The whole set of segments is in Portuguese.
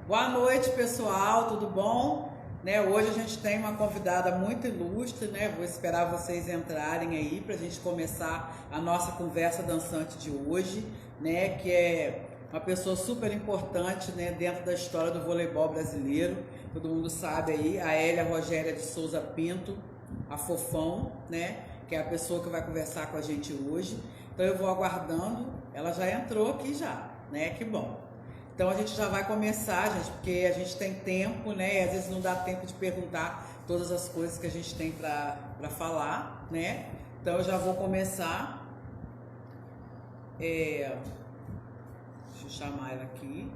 Boa noite, pessoal, tudo bom? Hoje a gente tem uma convidada muito ilustre, né? Vou esperar vocês entrarem aí para a gente começar a nossa conversa dançante de hoje, né? Que é uma pessoa super importante, né? Dentro da história do voleibol brasileiro. Todo mundo sabe aí, a Hélia Rogéria de Souza Pinto, a Fofão, né? Que é a pessoa que vai conversar com a gente hoje. Então eu vou aguardando, ela já entrou aqui já, né? Que bom. Então a gente já vai começar, gente, porque a gente tem tempo, né? E às vezes não dá tempo de perguntar todas as coisas que a gente tem para falar, né? Então eu já vou começar. Deixa eu chamar ela aqui.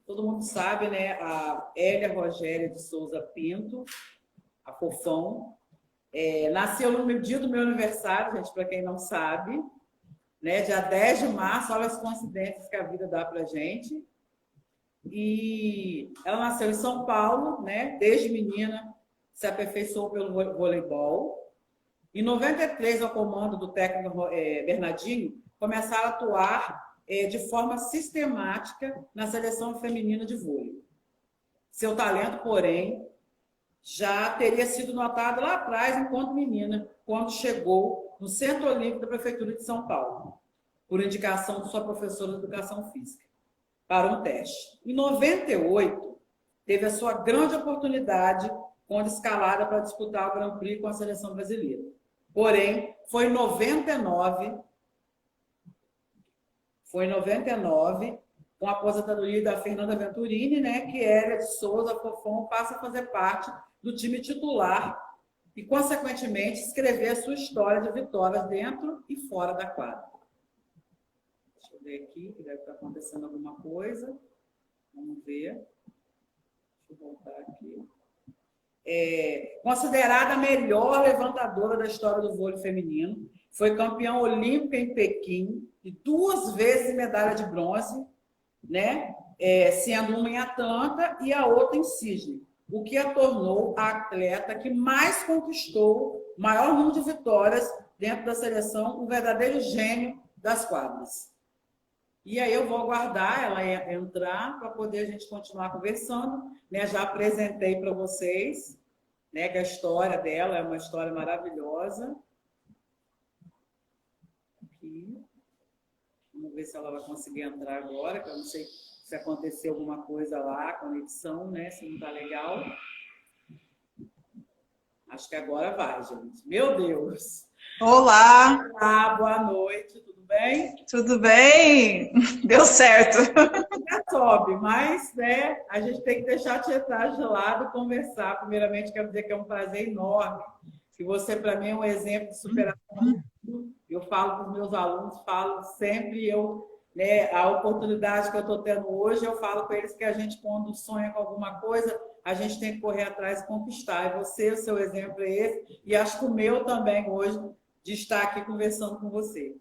Todo mundo sabe, né? A Hélia Rogéria de Souza Pinto, a Fofão, nasceu no dia do meu aniversário, gente, para quem não sabe, né? Dia 10 de março, olha as coincidências que a vida dá pra gente. E ela nasceu em São Paulo, né? Desde menina se aperfeiçoou pelo voleibol. Em 93, ao comando do técnico Bernardinho, começaram a atuar de forma sistemática na seleção feminina de vôlei. Seu talento, porém, já teria sido notado lá atrás, enquanto menina, quando chegou no Centro Olímpico da Prefeitura de São Paulo, por indicação de sua professora de Educação Física, para um teste. Em 98, teve a sua grande oportunidade quando escalada para disputar o Grand Prix com a seleção brasileira. Porém, foi em 99, com a aposentadoria da Fernanda Venturini, né, que Hélia de Souza Fofão passa a fazer parte do time titular e, consequentemente, escrever a sua história de vitórias dentro e fora da quadra. Deixa eu ver aqui, que deve estar acontecendo alguma coisa. Vamos ver. Deixa eu voltar aqui. Considerada a melhor levantadora da história do vôlei feminino, foi campeã olímpica em Pequim e 2 vezes medalha de bronze, né? Sendo uma em Atlanta e a outra em Sydney, o que a tornou a atleta que mais conquistou o maior número de vitórias dentro da seleção, um verdadeiro gênio das quadras. E aí eu vou aguardar ela entrar para poder a gente continuar conversando, né? Já apresentei para vocês, né, que a história dela é uma história maravilhosa. Aqui. Vamos ver se ela vai conseguir entrar agora, que eu não sei se aconteceu alguma coisa lá, a conexão, né? Se não está legal. Acho que agora vai, gente. Meu Deus! Olá! Olá, boa noite, tudo bem? Tudo bem? Deu certo. Já sobe, mas né, a gente tem que deixar a tietagem de lado e conversar. Primeiramente, quero dizer que é um prazer enorme, que você, para mim, é um exemplo de superação. Eu falo para os meus alunos, falo sempre, né, a oportunidade que eu estou tendo hoje, eu falo com eles que a gente, quando sonha com alguma coisa, a gente tem que correr atrás e conquistar. E você, o seu exemplo é esse, e acho que o meu também hoje, de estar aqui conversando com você.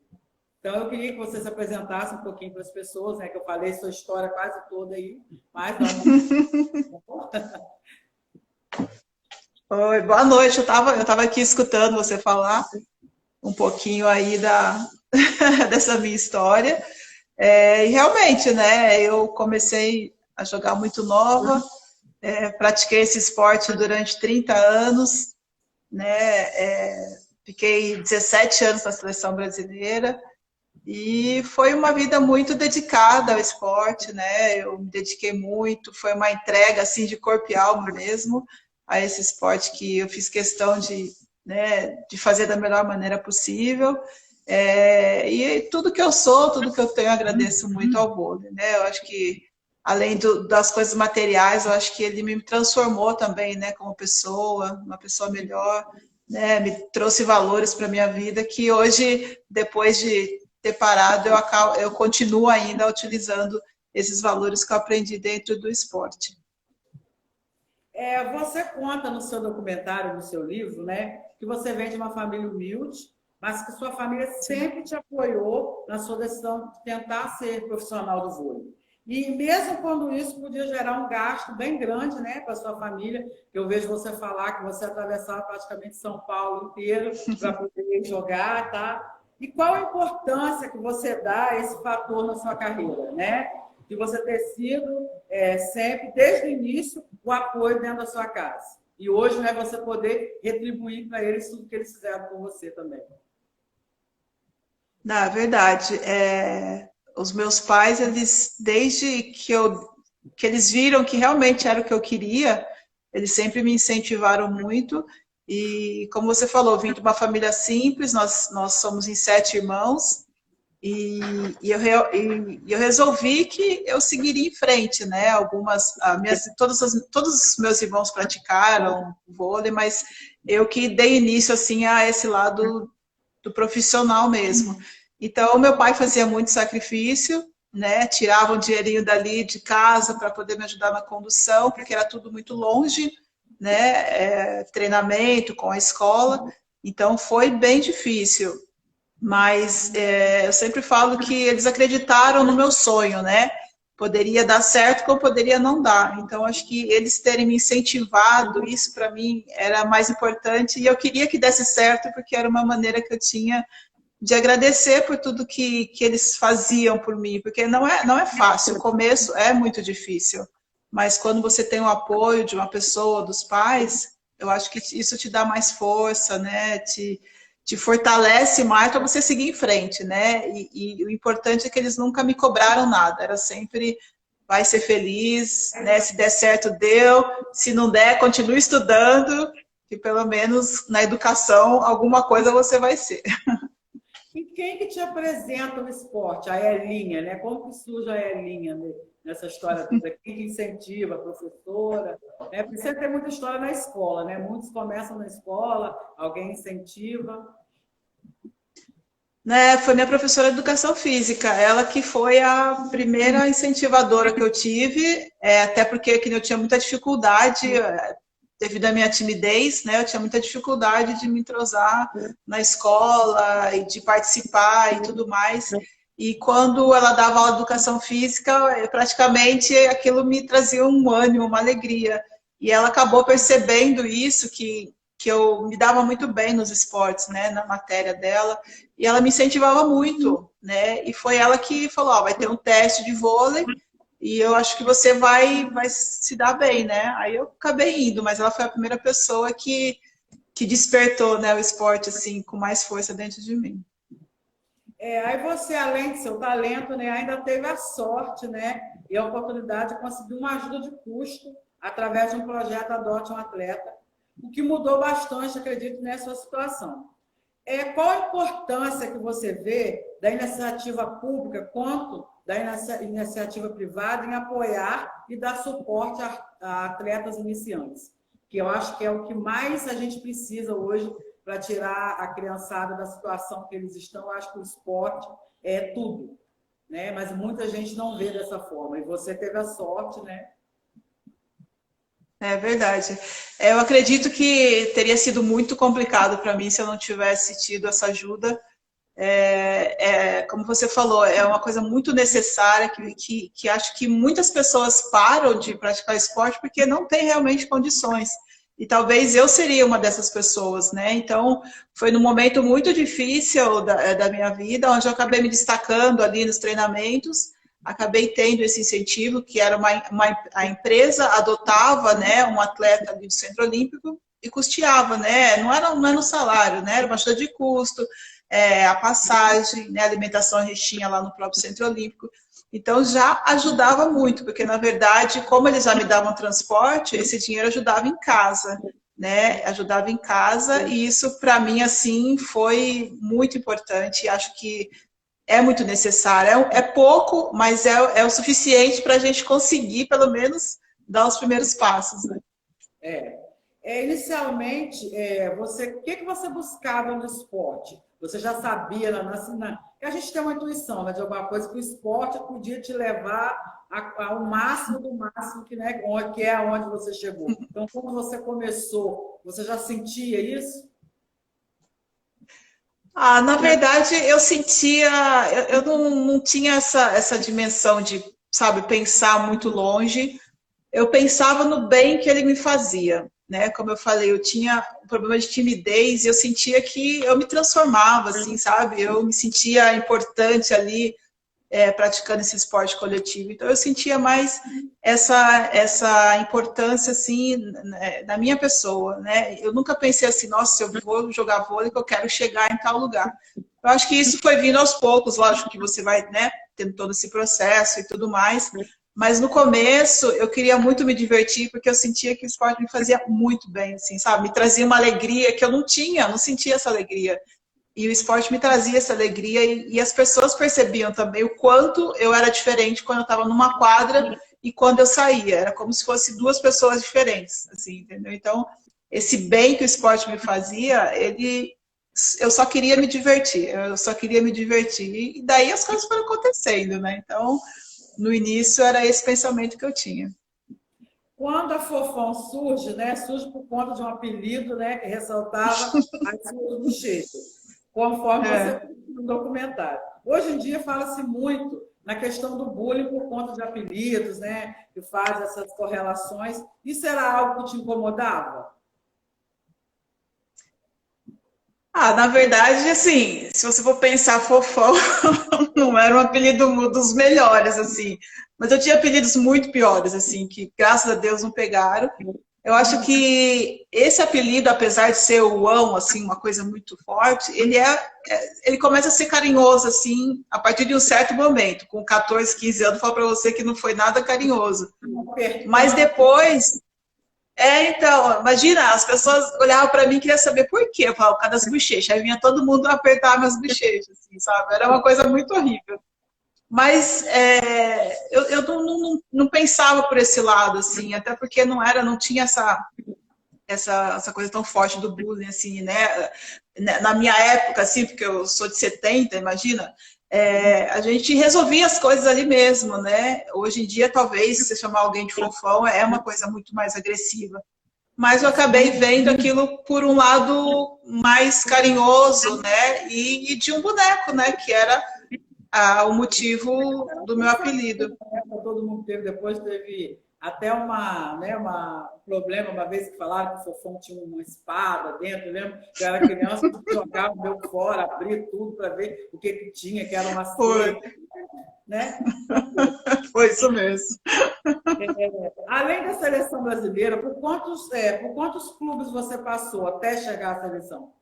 Então, eu queria que você se apresentasse um pouquinho para as pessoas, né? Que eu falei sua história quase toda aí, mas Oi, boa noite. Eu tava aqui escutando você falar um pouquinho aí dessa minha história. E realmente, né? Eu comecei a jogar muito nova, pratiquei esse esporte durante 30 anos, né? Fiquei 17 anos na seleção brasileira. E foi uma vida muito dedicada ao esporte, né? Eu me dediquei muito, foi uma entrega assim de corpo e alma mesmo a esse esporte que eu fiz questão de, né, de fazer da melhor maneira possível. E tudo que eu sou, tudo que eu tenho, eu agradeço muito ao vôlei, né? Eu acho que além das coisas materiais, eu acho que ele me transformou também, né, como pessoa, uma pessoa melhor, né? Me trouxe valores para minha vida que hoje, depois de ter parado, eu continuo ainda utilizando esses valores que eu aprendi dentro do esporte. Você conta no seu documentário, no seu livro, né, que você vem de uma família humilde, mas que sua família sempre te apoiou na sua decisão de tentar ser profissional do vôlei. E mesmo quando isso podia gerar um gasto bem grande, né, para sua família, eu vejo você falar que você atravessava praticamente São Paulo inteiro para poder jogar, tá? E qual a importância que você dá a esse fator na sua carreira, né? De você ter sido sempre, desde o início, o apoio dentro da sua casa. E hoje, né, você poder retribuir para eles tudo que eles fizeram por você também. Na verdade, os meus pais, eles, desde que eles viram que realmente era o que eu queria, eles sempre me incentivaram muito. E como você falou, eu vim de uma família simples, nós somos em 7 irmãos, e eu resolvi que eu seguiria em frente, né? Todos os meus irmãos praticaram vôlei, mas eu que dei início assim a esse lado do profissional mesmo. Então, meu pai fazia muito sacrifício, né? Tirava um dinheirinho dali de casa para poder me ajudar na condução, porque era tudo muito longe, né? Treinamento com a escola. Então, foi bem difícil. Mas eu sempre falo que eles acreditaram no meu sonho, né? Poderia dar certo, como poderia não dar. Então, acho que eles terem me incentivado, isso para mim era mais importante. E eu queria que desse certo, porque era uma maneira que eu tinha de agradecer por tudo que eles faziam por mim, porque não é fácil, o começo é muito difícil, mas quando você tem o apoio de uma pessoa, dos pais, eu acho que isso te dá mais força, né? Te fortalece mais para você seguir em frente, né? E o importante é que eles nunca me cobraram nada, era sempre vai ser feliz, né? Se der certo, deu, se não der, continue estudando, que pelo menos na educação alguma coisa você vai ser. E quem que te apresenta o esporte? A Elinha, né? Como que surge a Elinha nessa história toda? Quem que incentiva? A professora? Porque você tem muita história na escola, né? Muitos começam na escola, alguém incentiva. Né, foi minha professora de educação física, ela que foi a primeira incentivadora que eu tive, até porque que eu tinha muita dificuldade, devido à minha timidez, né, eu tinha muita dificuldade de me entrosar na escola e de participar e tudo mais. E quando ela dava aula de educação física, praticamente aquilo me trazia um ânimo, uma alegria. E ela acabou percebendo isso, que eu me dava muito bem nos esportes, né, na matéria dela, e ela me incentivava muito, né, e foi ela que falou, ó, vai ter um teste de vôlei, e eu acho que você vai se dar bem, né, aí eu acabei indo, mas ela foi a primeira pessoa que despertou, né, o esporte, assim, com mais força dentro de mim. Aí você, além de seu talento, né, ainda teve a sorte, né, e a oportunidade de conseguir uma ajuda de custo através de um projeto Adote um Atleta, o que mudou bastante, acredito, nessa situação. Qual a importância que você vê da iniciativa pública quanto da iniciativa privada em apoiar e dar suporte a atletas iniciantes? Que eu acho que é o que mais a gente precisa hoje para tirar a criançada da situação que eles estão. Eu acho que o esporte é tudo, né? Mas muita gente não vê dessa forma. E você teve a sorte, né? É verdade. Eu acredito que teria sido muito complicado para mim se eu não tivesse tido essa ajuda. Como você falou, é uma coisa muito necessária que acho que muitas pessoas param de praticar esporte porque não tem realmente condições. E talvez eu seria uma dessas pessoas, né? Então, foi num momento muito difícil da minha vida, onde eu acabei me destacando ali nos treinamentos, acabei tendo esse incentivo, que era a empresa adotava, né, um atleta ali do Centro Olímpico e custeava, né? Não era no salário, né? Era uma ajuda de custo, a passagem, né, a alimentação a gente tinha lá no próprio Centro Olímpico. Então já ajudava muito, porque na verdade, como eles já me davam transporte, esse dinheiro ajudava em casa, né? Ajudava em casa e isso para mim assim foi muito importante. Acho que é muito necessário. É pouco, mas é o suficiente para a gente conseguir pelo menos dar os primeiros passos, né? Inicialmente, o que você buscava no esporte? Você já sabia, que a gente tem uma intuição, né, de alguma coisa que o esporte podia te levar ao máximo do máximo, que é aonde você chegou. Então, quando você começou, você já sentia isso? Na verdade, eu sentia, eu não tinha essa dimensão de sabe, pensar muito longe. Eu pensava no bem que ele me fazia, né? Como eu falei, eu tinha um problema de timidez e eu sentia que eu me transformava, assim, sabe? Eu me sentia importante ali, praticando esse esporte coletivo. Então, eu sentia mais essa importância, assim, na minha pessoa, né? Eu nunca pensei assim, nossa, eu vou jogar vôlei que eu quero chegar em tal lugar. Eu acho que isso foi vindo aos poucos, lógico que você vai, né, tendo todo esse processo e tudo mais, mas no começo eu queria muito me divertir, porque eu sentia que o esporte me fazia muito bem, assim, sabe? Me trazia uma alegria que eu não tinha, não sentia essa alegria. E o esporte me trazia essa alegria e as pessoas percebiam também o quanto eu era diferente quando eu estava numa quadra e quando eu saía. Era como se fossem duas pessoas diferentes, assim, entendeu? Então, esse bem que o esporte me fazia, eu só queria me divertir, eu só queria me divertir. E daí as coisas foram acontecendo, né? Então, no início era esse pensamento que eu tinha. Quando a Fofão surge, né, surge por conta de um apelido, né, que ressaltava as suas bochechas, conforme você É. conta no documentário. Hoje em dia fala-se muito na questão do bullying por conta de apelidos, né, que faz essas correlações. Isso era algo que te incomodava? Ah, na verdade, assim, se você for pensar, Fofão não era um apelido dos melhores, assim. Mas eu tinha apelidos muito piores, assim, que graças a Deus não pegaram. Eu acho que esse apelido, apesar de ser o ão, assim, uma coisa muito forte, ele começa a ser carinhoso, assim, a partir de um certo momento. Com 14, 15 anos, eu falo para você que não foi nada carinhoso. Mas depois, então, imagina, as pessoas olhavam para mim e queriam saber por quê. Eu falava, por causa das bochechas. Aí vinha todo mundo apertar minhas bochechas, assim, sabe? Era uma coisa muito horrível. Mas eu não pensava por esse lado, assim, até porque não tinha essa coisa tão forte do bullying, assim, né? Na minha época, assim, porque eu sou de 70, imagina, a gente resolvia as coisas ali mesmo, né? Hoje em dia, talvez, se você chamar alguém de fofão, é uma coisa muito mais agressiva. Mas eu acabei vendo aquilo por um lado mais carinhoso, né? E de um boneco, né? Que era o motivo do meu apelido. Todo mundo teve, depois teve até um problema, uma vez que falaram que o Fofão tinha uma espada dentro, eu lembro que eu era criança, jogava o meu fora, abria tudo para ver o que, que tinha, que era uma Foi, seita, né? foi isso mesmo. Além da seleção brasileira, por quantos clubes você passou até chegar à seleção?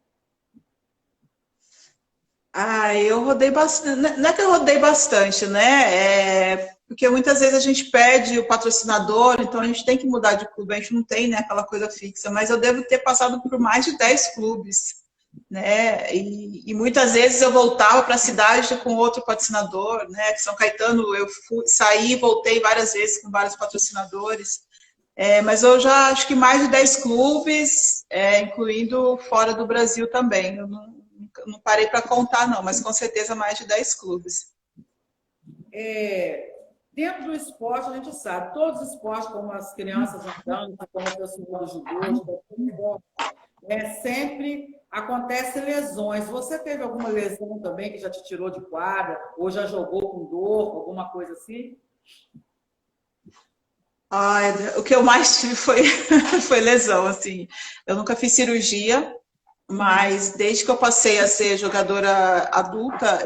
Ah, eu rodei bastante. Não é que eu rodei bastante, né? Porque muitas vezes a gente perde o patrocinador, então a gente tem que mudar de clube, a gente não tem, né, aquela coisa fixa. Mas eu devo ter passado por mais de 10 clubes, né? E muitas vezes eu voltava para a cidade com outro patrocinador, né? São Caetano, saí e voltei várias vezes com vários patrocinadores. Mas eu já acho que mais de 10 clubes, incluindo fora do Brasil também. Eu não parei para contar, não, mas com certeza mais de 10 clubes. Dentro do esporte, a gente sabe, todos os esportes, como as crianças andando, como o pessoal do judô, sempre acontecem lesões. Você teve alguma lesão também que já te tirou de quadra, ou já jogou com dor, alguma coisa assim? Ai, o que eu mais tive foi, foi lesão, assim. Eu nunca fiz cirurgia, mas desde que eu passei a ser jogadora adulta,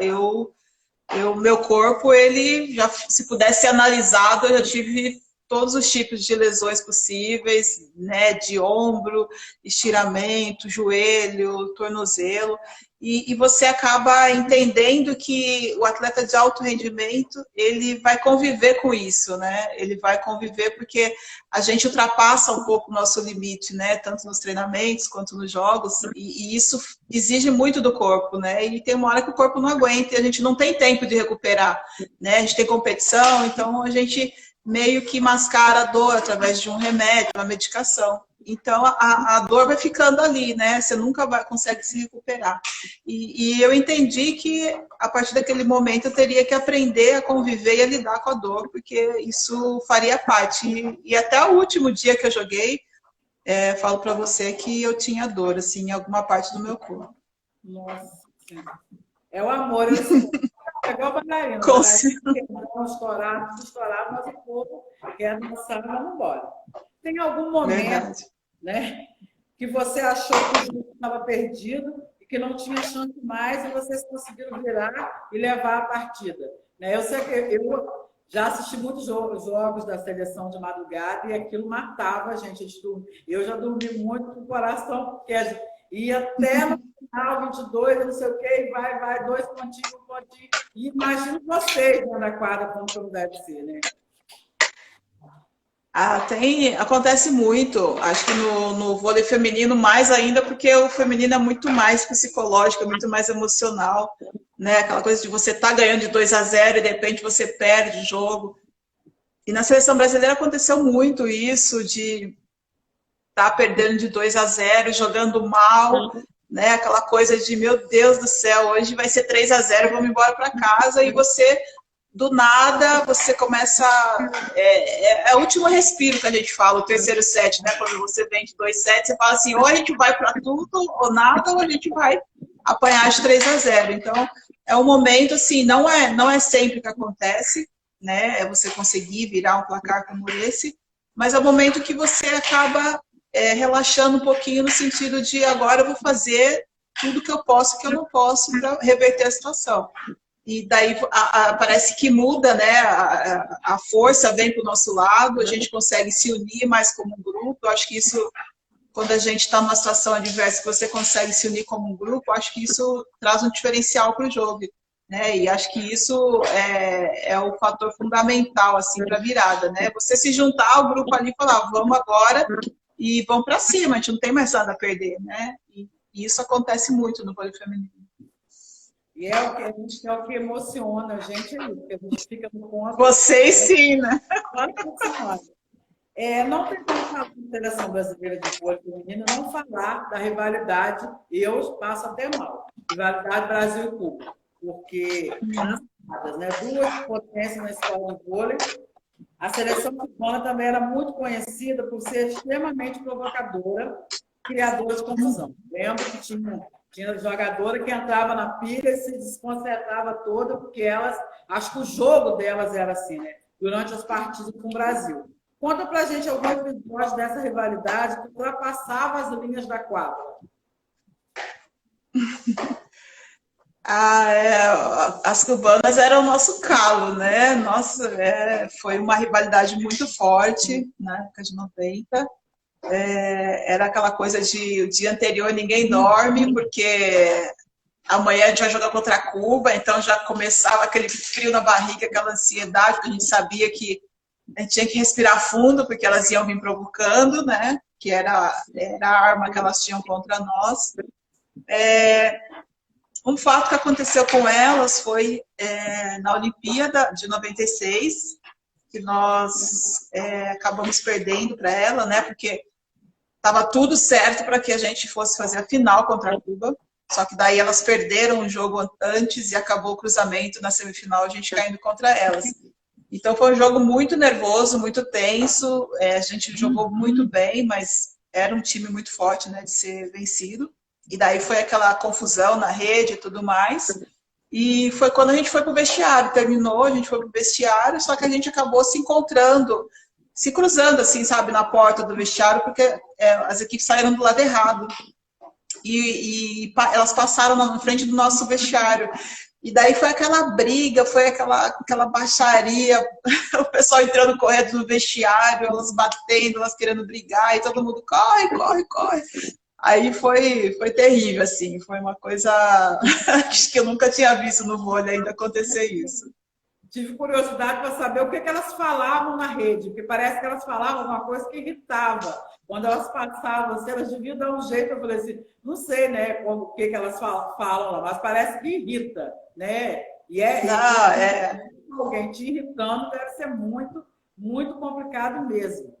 meu corpo, ele já, se pudesse ser analisado, eu já tive todos os tipos de lesões possíveis, né, de ombro, estiramento, joelho, tornozelo, e você acaba entendendo que o atleta de alto rendimento, ele vai conviver com isso, né, ele vai conviver porque a gente ultrapassa um pouco o nosso limite, né, tanto nos treinamentos quanto nos jogos, e isso exige muito do corpo, né, e tem uma hora que o corpo não aguenta e a gente não tem tempo de recuperar, né, a gente tem competição, então a gente meio que mascara a dor através de um remédio, uma medicação. Então, a dor vai ficando ali, né? Você nunca consegue se recuperar. E eu entendi que, a partir daquele momento, eu teria que aprender a conviver e a lidar com a dor, porque isso faria parte. E até o último dia que eu joguei, falo para você que eu tinha dor, assim, em alguma parte do meu corpo. Nossa, é o amor ao esporte. É igual bailarina. Consigo. Estourar, tudo estourar, mas o povo quer dançar, mas não bora. Tem algum momento, Verdade. né, que você achou que o jogo estava perdido e que não tinha chance mais e vocês conseguiram virar e levar a partida? Né? Eu sei que eu já assisti muitos jogos da seleção de madrugada e aquilo matava a gente. Eu já dormi muito com o coração, porque ia até no final, 22, não sei o quê, e vai, 2 pontinhos, 1 pontinho. E imagino vocês dentro da quadra como deve ser, né? Acontece muito, acho que no vôlei feminino mais ainda, porque o feminino é muito mais psicológico, é muito mais emocional, né? Aquela coisa de você estar ganhando de 2-0 e de repente você perde o jogo. E na seleção brasileira aconteceu muito isso, de estar perdendo de 2-0, jogando mal, né? Aquela coisa de, meu Deus do céu, hoje vai ser 3-0, vamos embora para casa, e você do nada, você começa... É o último respiro que a gente fala, o terceiro set, né? Quando você vem de 2 sets, você fala assim, ou a gente vai para tudo, ou nada, ou a gente vai apanhar de 3-0. Então, é um momento, assim, não é sempre que acontece, né? É você conseguir virar um placar como esse, mas é um momento que você acaba relaxando um pouquinho no sentido de agora eu vou fazer tudo que eu posso e que eu não posso para reverter a situação. E daí parece que muda, né? A força vem para o nosso lado, a gente consegue se unir mais como um grupo. Eu acho que isso, quando a gente está numa situação adversa, que você consegue se unir como um grupo, eu acho que isso traz um diferencial para o jogo, né? E acho que isso é o fator fundamental assim para a virada, né? Você se juntar ao grupo ali e falar, vamos agora e vamos para cima, a gente não tem mais nada a perder, né? E isso acontece muito no vôlei feminino. E é o que emociona a gente aí, porque a gente fica no ponto. Vocês sim, né? Não tem como falar da seleção brasileira de vôlei feminino, não falar da rivalidade, eu passo até mal. Rivalidade Brasil e Cuba, porque né, 2 potências na escola de vôlei. A seleção cubana também era muito conhecida por ser extremamente provocadora, criadora de confusão. Lembro que tinha jogadora que entrava na pilha e se desconcertava toda, porque acho que o jogo delas era assim, né? Durante as partidas com o Brasil. Conta pra gente algum episódio dessa rivalidade que ultrapassava as linhas da quadra. As cubanas eram o nosso calo, né? Nossa, foi uma rivalidade muito forte na época de 90. Era aquela coisa de o dia anterior ninguém dorme, porque amanhã a gente vai jogar contra a Cuba, então já começava aquele frio na barriga, aquela ansiedade, porque a gente sabia que a gente tinha que respirar fundo, porque elas iam vir provocando, né? Que era a arma que elas tinham contra nós. Um fato que aconteceu com elas foi na Olimpíada de 96, que nós acabamos perdendo para ela, né? Porque estava tudo certo para que a gente fosse fazer a final contra a Cuba, só que daí elas perderam o jogo antes e acabou o cruzamento na semifinal, a gente caindo contra elas. Então foi um jogo muito nervoso, muito tenso, a gente jogou muito bem, mas era um time muito forte, né, de ser vencido. E daí foi aquela confusão na rede e tudo mais. E foi quando a gente foi para o vestiário, terminou, a gente foi para o vestiário, só que a gente acabou se encontrando, se cruzando, assim, sabe, na porta do vestiário, porque as equipes saíram do lado errado. E elas passaram na frente do nosso vestiário. E daí foi aquela briga, foi aquela baixaria, o pessoal entrando correndo no vestiário, elas batendo, elas querendo brigar, e todo mundo corre, corre, corre. Aí foi terrível, assim, foi uma coisa que eu nunca tinha visto no vôlei ainda acontecer isso. Tive curiosidade para saber o que elas falavam na rede, porque parece que elas falavam uma coisa que irritava. Quando elas passavam, assim, elas deviam dar um jeito, eu falei assim, não sei, né, o que elas falam lá, mas parece que irrita, né? E alguém te irritando deve ser muito, muito complicado mesmo.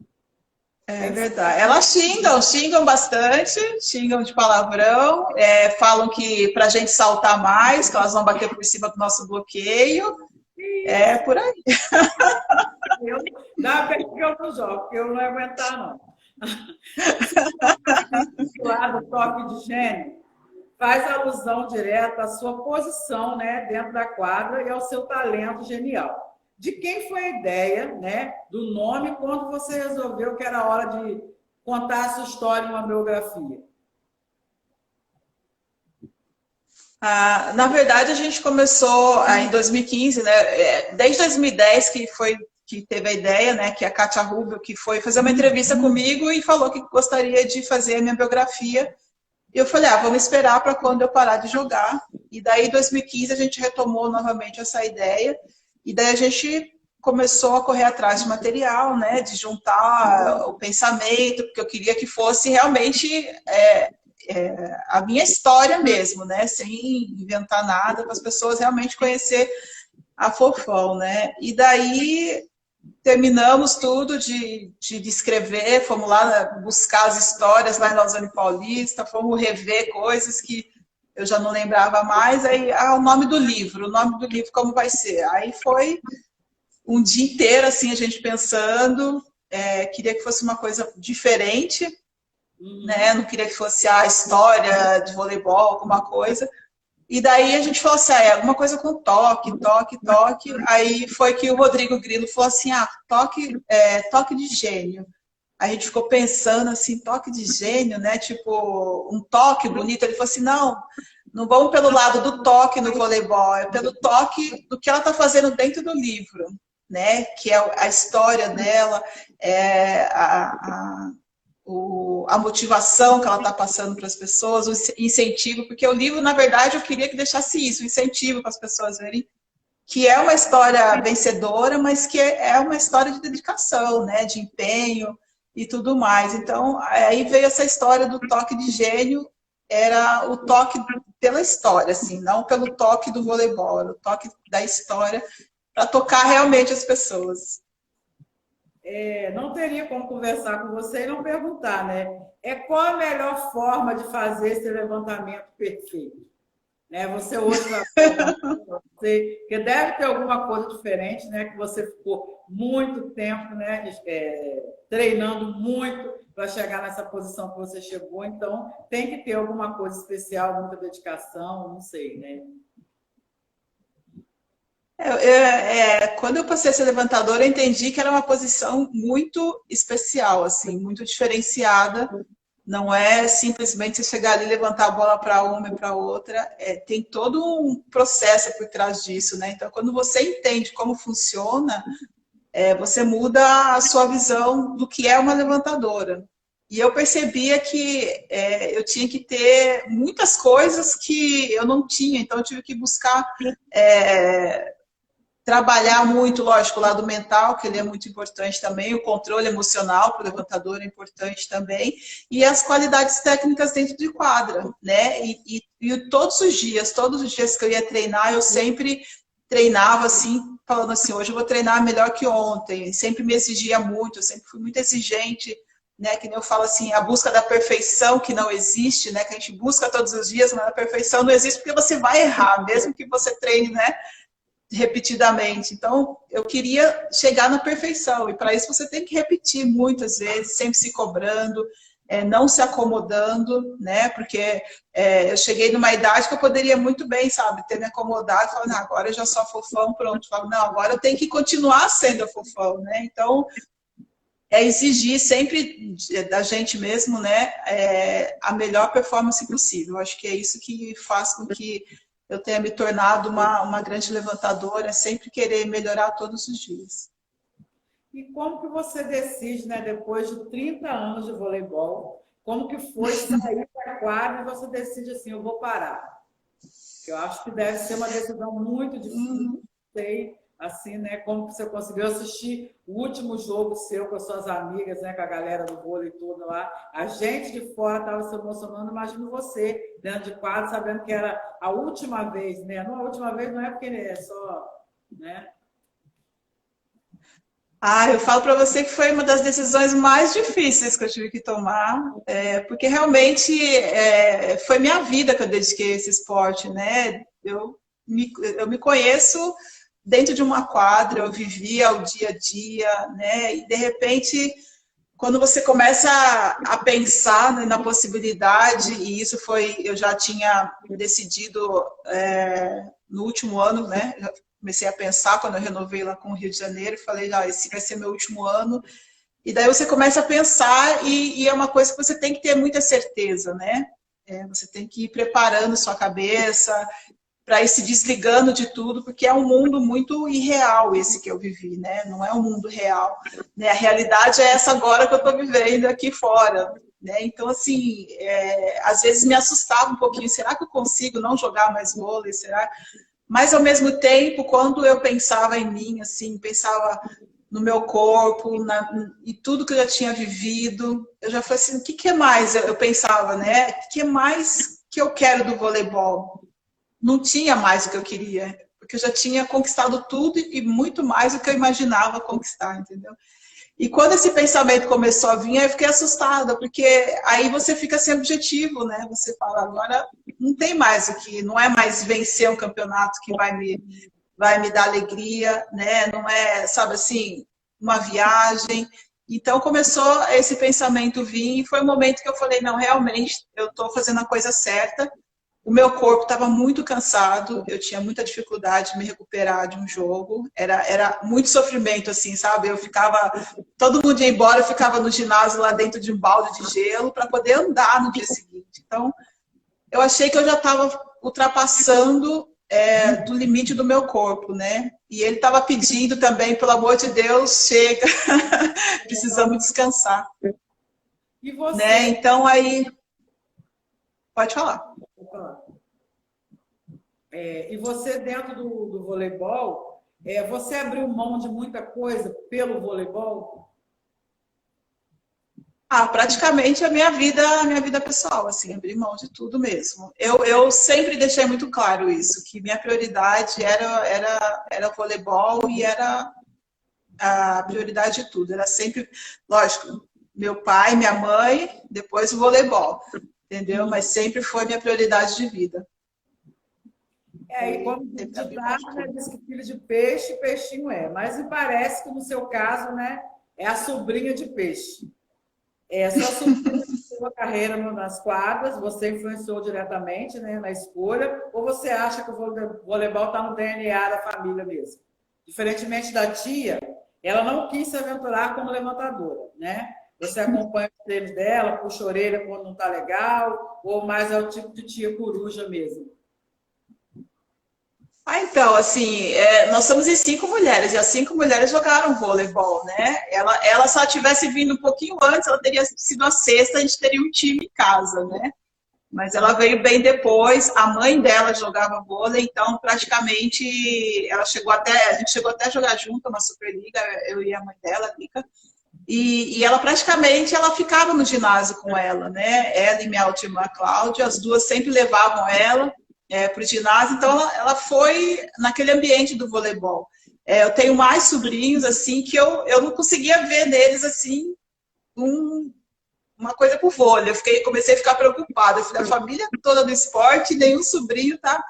É verdade. Elas xingam bastante, xingam de palavrão, falam que para a gente saltar mais, que elas vão bater por cima do nosso bloqueio. É por aí. Dá para que eu não jogo, porque eu não ia aguentar, não. Lá do toque de gênio, faz alusão direta à sua posição, né, dentro da quadra e ao seu talento genial. De quem foi a ideia, né, do nome quando você resolveu que era hora de contar a sua história em uma biografia? Na verdade, a gente começou em 2015, né? Desde 2010 que teve a ideia, né? Que a Kátia Rubio, que foi fazer uma entrevista comigo e falou que gostaria de fazer a minha biografia. E eu falei, vamos esperar para quando eu parar de jogar. E daí, em 2015, a gente retomou novamente essa ideia. E daí a gente começou a correr atrás de material, né? De juntar o pensamento, porque eu queria que fosse realmente a minha história mesmo, né? Sem inventar nada, para as pessoas realmente conhecer a Fofão, né? E daí terminamos tudo de escrever, fomos lá buscar as histórias lá em Lausanne Paulista, fomos rever coisas que eu já não lembrava mais, aí o nome do livro como vai ser? Aí foi um dia inteiro, assim, a gente pensando, queria que fosse uma coisa diferente, né? Não queria que fosse a história de voleibol, alguma coisa. E daí a gente falou assim, alguma coisa com toque, toque, toque. Aí foi que o Rodrigo Grilo falou assim, toque de gênio. A gente ficou pensando assim, toque de gênio, né? Tipo, um toque bonito. Ele falou assim, não vamos pelo lado do toque no voleibol, é pelo toque do que ela está fazendo dentro do livro, né? Que é a história dela, a motivação que ela está passando para as pessoas, o incentivo, porque o livro, na verdade, eu queria que deixasse isso, o incentivo para as pessoas verem que é uma história vencedora, mas que é uma história de dedicação, né, de empenho e tudo mais. Então, aí veio essa história do toque de gênio, era o toque pela história, assim, não pelo toque do voleibol, era o toque da história para tocar realmente as pessoas. Não teria como conversar com você e não perguntar, né? Qual a melhor forma de fazer esse levantamento perfeito? Você hoje vai porque deve ter alguma coisa diferente, né? Que você ficou muito tempo, né? Treinando muito para chegar nessa posição que você chegou. Então, tem que ter alguma coisa especial, muita dedicação, não sei, né? Quando eu passei a ser levantadora, eu entendi que era uma posição muito especial, assim, muito diferenciada. Não é simplesmente você chegar ali e levantar a bola para uma e para outra. Tem todo um processo por trás disso, né? Então, quando você entende como funciona, você muda a sua visão do que é uma levantadora. E eu percebia que eu tinha que ter muitas coisas que eu não tinha, então eu tive que buscar trabalhar muito, lógico, o lado mental, que ele é muito importante também, o controle emocional para o levantador é importante também, e as qualidades técnicas dentro de quadra, né? E todos os dias que eu ia treinar, eu sempre treinava assim, falando assim, hoje eu vou treinar melhor que ontem, sempre me exigia muito, eu sempre fui muito exigente, né? Que nem eu falo assim, a busca da perfeição que não existe, né? Que a gente busca todos os dias, mas a perfeição não existe porque você vai errar, mesmo que você treine, né? Repetidamente. Então, eu queria chegar na perfeição, e para isso você tem que repetir muitas vezes, sempre se cobrando, não se acomodando, né? Porque eu cheguei numa idade que eu poderia muito bem, sabe, ter me acomodado e falar, não, agora eu já sou a Fofão, pronto. Falo, não, agora eu tenho que continuar sendo a Fofão, né? Então, exigir sempre da gente mesmo, né, a melhor performance possível. Acho que é isso que faz com que eu tenha me tornado uma grande levantadora, sempre querer melhorar todos os dias. E como que você decide, né, depois de 30 anos de voleibol, como que foi sair da quadra e você decide assim, eu vou parar? Eu acho que deve ser uma decisão muito difícil, sei, assim, né, como que você conseguiu assistir o último jogo seu com as suas amigas, né, com a galera do vôlei toda lá. A gente de fora estava se emocionando, imagino você dentro de quadra, sabendo que era a última vez, né? Não, a última vez não é porque é só, né? Eu falo para você que foi uma das decisões mais difíceis que eu tive que tomar, porque realmente foi minha vida que eu dediquei a esse esporte, né? Eu me conheço dentro de uma quadra, eu vivia o dia a dia, né? E de repente, quando você começa a pensar, né, na possibilidade, e isso foi, eu já tinha decidido no último ano, né? Eu comecei a pensar quando eu renovei lá com o Rio de Janeiro, falei, ah, esse vai ser meu último ano. E daí você começa a pensar e é uma coisa que você tem que ter muita certeza, né? Você tem que ir preparando sua cabeça para ir se desligando de tudo, porque é um mundo muito irreal esse que eu vivi, né? Não é um mundo real, né? A realidade é essa agora que eu estou vivendo aqui fora, né? Então, assim, às vezes me assustava um pouquinho, será que eu consigo não jogar mais vôlei? Será? Mas, ao mesmo tempo, quando eu pensava em mim, assim, pensava no meu corpo, e tudo que eu já tinha vivido, eu já falei assim, o que é mais? Eu pensava, né? O que é mais que eu quero do voleibol? Não tinha mais o que eu queria, porque eu já tinha conquistado tudo e muito mais do que eu imaginava conquistar, entendeu? E quando esse pensamento começou a vir, eu fiquei assustada, porque aí você fica sem objetivo, né? Você fala, agora não tem mais o que, não é mais vencer um campeonato que vai me dar alegria, né? Não é, sabe assim, uma viagem. Então começou esse pensamento vir e foi o momento que eu falei, não, realmente eu estou fazendo a coisa certa. O meu corpo estava muito cansado, eu tinha muita dificuldade de me recuperar de um jogo, era muito sofrimento, assim, sabe? Eu ficava, todo mundo ia embora, eu ficava no ginásio lá dentro de um balde de gelo para poder andar no dia seguinte. Então, eu achei que eu já estava ultrapassando do limite do meu corpo, né? E ele estava pedindo também, pelo amor de Deus, chega, precisamos descansar. E você? Né? Então, aí, pode falar. E você, dentro do voleibol, você abriu mão de muita coisa pelo voleibol? Praticamente a minha vida pessoal, assim, abrir mão de tudo mesmo. Eu sempre deixei muito claro isso, que minha prioridade era o voleibol e era a prioridade de tudo. Era sempre, lógico, meu pai, minha mãe, depois o voleibol, entendeu? Mas sempre foi minha prioridade de vida. E como diz o ditado, né, diz que filho de peixe, peixinho é. Mas me parece que no seu caso, né, é a sobrinha de peixe. Sua sobrinha sua carreira nas quadras, você influenciou diretamente, né, na escolha, ou você acha que o voleibol está no DNA da família mesmo? Diferentemente da tia, ela não quis se aventurar como levantadora, né? Você acompanha os treinos dela, puxa a orelha quando não está legal, ou mais é o tipo de tia coruja mesmo? Então, assim, nós somos em 5 mulheres, e as 5 mulheres jogaram voleibol, né? Ela só tivesse vindo um pouquinho antes, ela teria sido a sexta, a gente teria um time em casa, né? Mas ela veio bem depois, a mãe dela jogava vôlei, então praticamente a gente chegou até a jogar junto na Superliga, eu e a mãe dela, a Lica, e ela praticamente ela ficava no ginásio com ela, né? Ela e minha última irmã Cláudia, as duas sempre levavam ela para o ginásio, então ela foi naquele ambiente do voleibol. Eu tenho mais sobrinhos assim que eu não conseguia ver neles assim uma coisa pro vôlei. Comecei a ficar preocupada. Eu falei, a família toda do esporte, nenhum sobrinho, tá?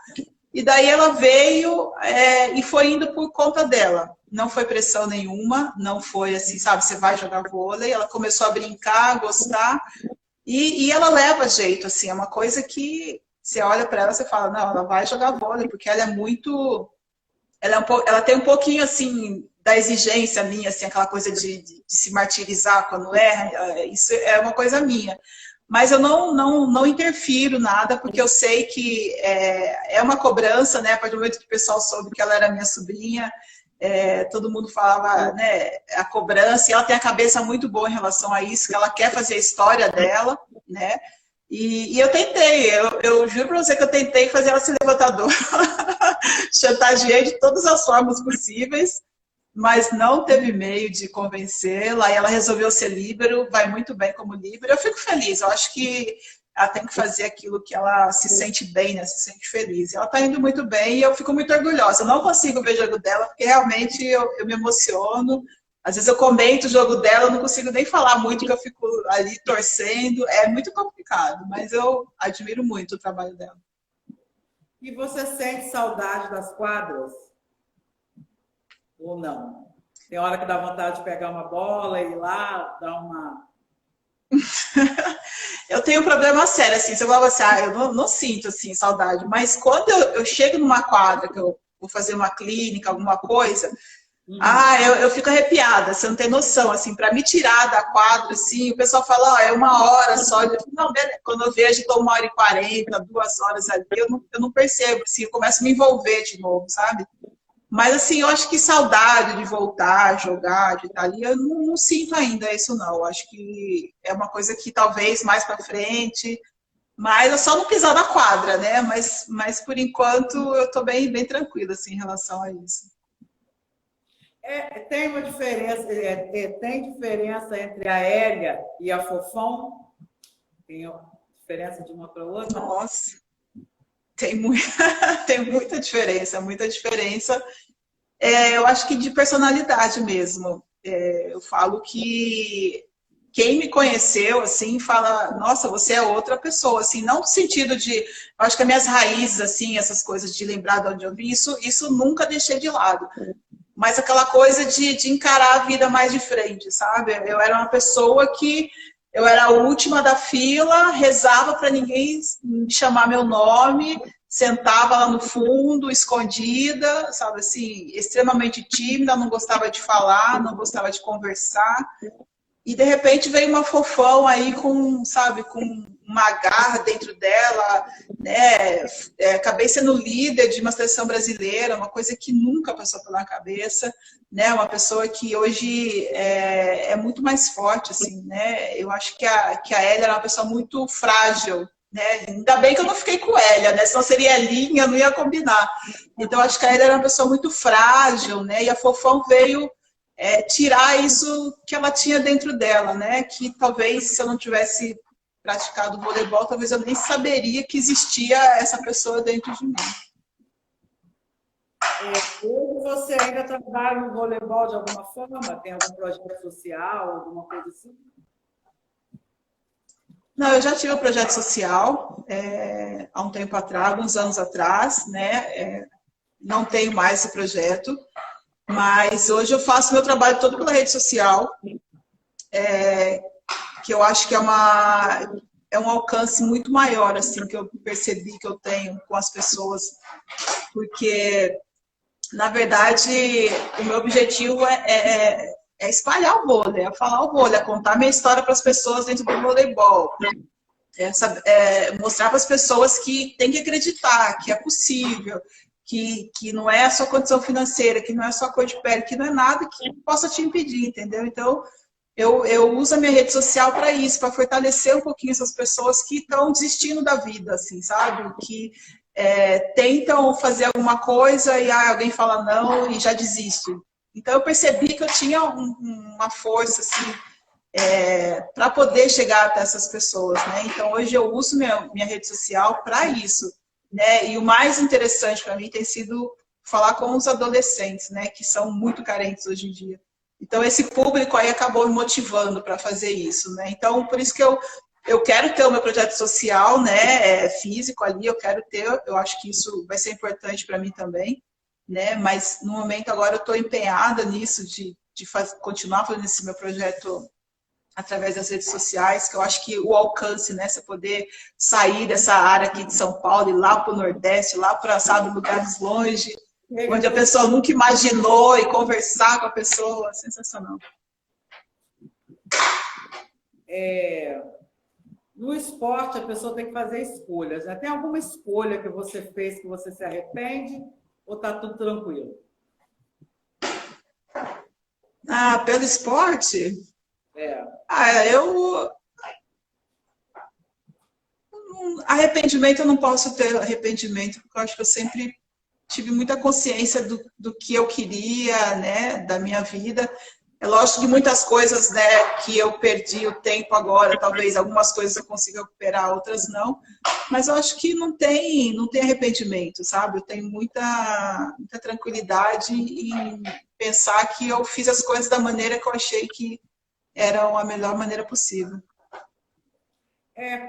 E daí ela veio e foi indo por conta dela. Não foi pressão nenhuma, não foi assim, sabe, você vai jogar vôlei. Ela começou a brincar, a gostar, e ela leva jeito, assim, é uma coisa que você olha para ela e você fala, não, ela vai jogar vôlei, porque ela é muito. Ela tem um pouquinho, assim, da exigência minha, assim, aquela coisa de se martirizar quando erra, isso é uma coisa minha. Mas eu não interfiro nada, porque eu sei que é uma cobrança, né? A partir do momento que o pessoal soube que ela era minha sobrinha, todo mundo falava, né? A cobrança, e ela tem a cabeça muito boa em relação a isso, que ela quer fazer a história dela, né? E eu tentei, eu juro pra você que eu tentei fazer ela ser levantadora. Chantageei de todas as formas possíveis, mas não teve meio de convencê-la, e ela resolveu ser líbero, vai muito bem como líbero. Eu fico feliz, eu acho que ela tem que fazer aquilo que ela se sente bem, né? Se sente feliz. Ela está indo muito bem e eu fico muito orgulhosa. Eu não consigo ver o jogo dela, porque realmente eu me emociono. Às vezes eu comento o jogo dela, eu não consigo nem falar muito, porque eu fico ali torcendo. É muito complicado, mas eu admiro muito o trabalho dela. E você sente saudade das quadras? Ou não? Tem hora que dá vontade de pegar uma bola e ir lá, dar uma... Eu tenho um problema sério, assim, você falava assim, eu não sinto, assim, saudade, mas quando eu chego numa quadra, que eu vou fazer uma clínica, alguma coisa, eu fico arrepiada, você não tem noção, assim, para me tirar da quadra, assim, o pessoal fala, é 1 hora só, não, beleza. Quando eu vejo, estou 1h40, 2 horas ali, eu não percebo, assim, eu começo a me envolver de novo, sabe? Mas, assim, eu acho que saudade de voltar, jogar, de estar ali, eu não sinto ainda isso, não. Eu acho que é uma coisa que talvez mais para frente, mas é só não pisar na quadra, né? Mas por enquanto, eu estou bem tranquila, assim, em relação a isso. Tem uma diferença, tem diferença entre a Hélia e a Fofão? Tem diferença de uma para outra? Nossa, tem, muito, tem muita diferença, muita diferença. Eu acho que de personalidade mesmo. Eu falo que quem me conheceu, assim, fala, nossa, você é outra pessoa, assim, não no sentido de, eu acho que as minhas raízes, assim, essas coisas de lembrar de onde eu vim, isso nunca deixei de lado. Mas aquela coisa de encarar a vida mais de frente, sabe? Eu era uma pessoa que eu era a última da fila, rezava para ninguém chamar meu nome, sentava lá no fundo, escondida, sabe assim, extremamente tímida, não gostava de falar, não gostava de conversar. E de repente veio uma Fofão aí com, sabe, com uma garra dentro dela, né? Acabei sendo líder de uma seleção brasileira, uma coisa que nunca passou pela cabeça, né? Uma pessoa que hoje é muito mais forte, assim, né? Eu acho que a Hélia era uma pessoa muito frágil, né? Ainda bem que eu não fiquei com Hélia, né? Senão seria linha, não ia combinar. Então acho que a Hélia era uma pessoa muito frágil, né? E a Fofão veio tirar isso que ela tinha dentro dela, né? Que talvez se eu não tivesse praticado voleibol, talvez eu nem saberia que existia essa pessoa dentro de mim. Hoje você ainda trabalha no voleibol de alguma forma? Tem algum projeto social, alguma coisa assim? Não, eu já tive um projeto social há um tempo atrás, alguns anos atrás, né? Não tenho mais esse projeto, mas hoje eu faço meu trabalho todo pela rede social, que eu acho que é um alcance muito maior, assim, que eu percebi que eu tenho com as pessoas, porque, na verdade, o meu objetivo é espalhar o vôlei, é falar o vôlei, é contar minha história para as pessoas dentro do voleibol, mostrar para as pessoas que tem que acreditar, que é possível, que não é a sua condição financeira, que não é a sua cor de pele, que não é nada que possa te impedir, entendeu? Então, eu uso a minha rede social para isso, para fortalecer um pouquinho essas pessoas que estão desistindo da vida, assim, sabe? Que tentam fazer alguma coisa e alguém fala não e já desiste. Então eu percebi que eu tinha uma força assim para poder chegar até essas pessoas, né? Então hoje eu uso minha rede social para isso, né? E o mais interessante para mim tem sido falar com os adolescentes, né? Que são muito carentes hoje em dia. Então, esse público aí acabou me motivando para fazer isso, né? Então, por isso que eu quero ter o meu projeto social, né? Físico ali, eu quero ter, eu acho que isso vai ser importante para mim também, né? Mas, no momento, agora eu estou empenhada nisso, de continuar fazendo esse meu projeto através das redes sociais, que eu acho que o alcance, né? Você poder sair dessa área aqui de São Paulo e ir lá para o Nordeste, lá para, sabe, lugares longe, onde a pessoa nunca imaginou, e conversar com a pessoa, sensacional. No esporte, a pessoa tem que fazer escolhas, né? Tem alguma escolha que você fez que você se arrepende ou está tudo tranquilo? Pelo esporte? Arrependimento, eu não posso ter arrependimento, porque eu acho que eu sempre tive muita consciência do que eu queria, né, da minha vida. É lógico que muitas coisas, né, que eu perdi o tempo agora, talvez algumas coisas eu consiga recuperar, outras não, mas eu acho que não tem arrependimento, sabe? Eu tenho muita tranquilidade em pensar que eu fiz as coisas da maneira que eu achei que era a melhor maneira possível.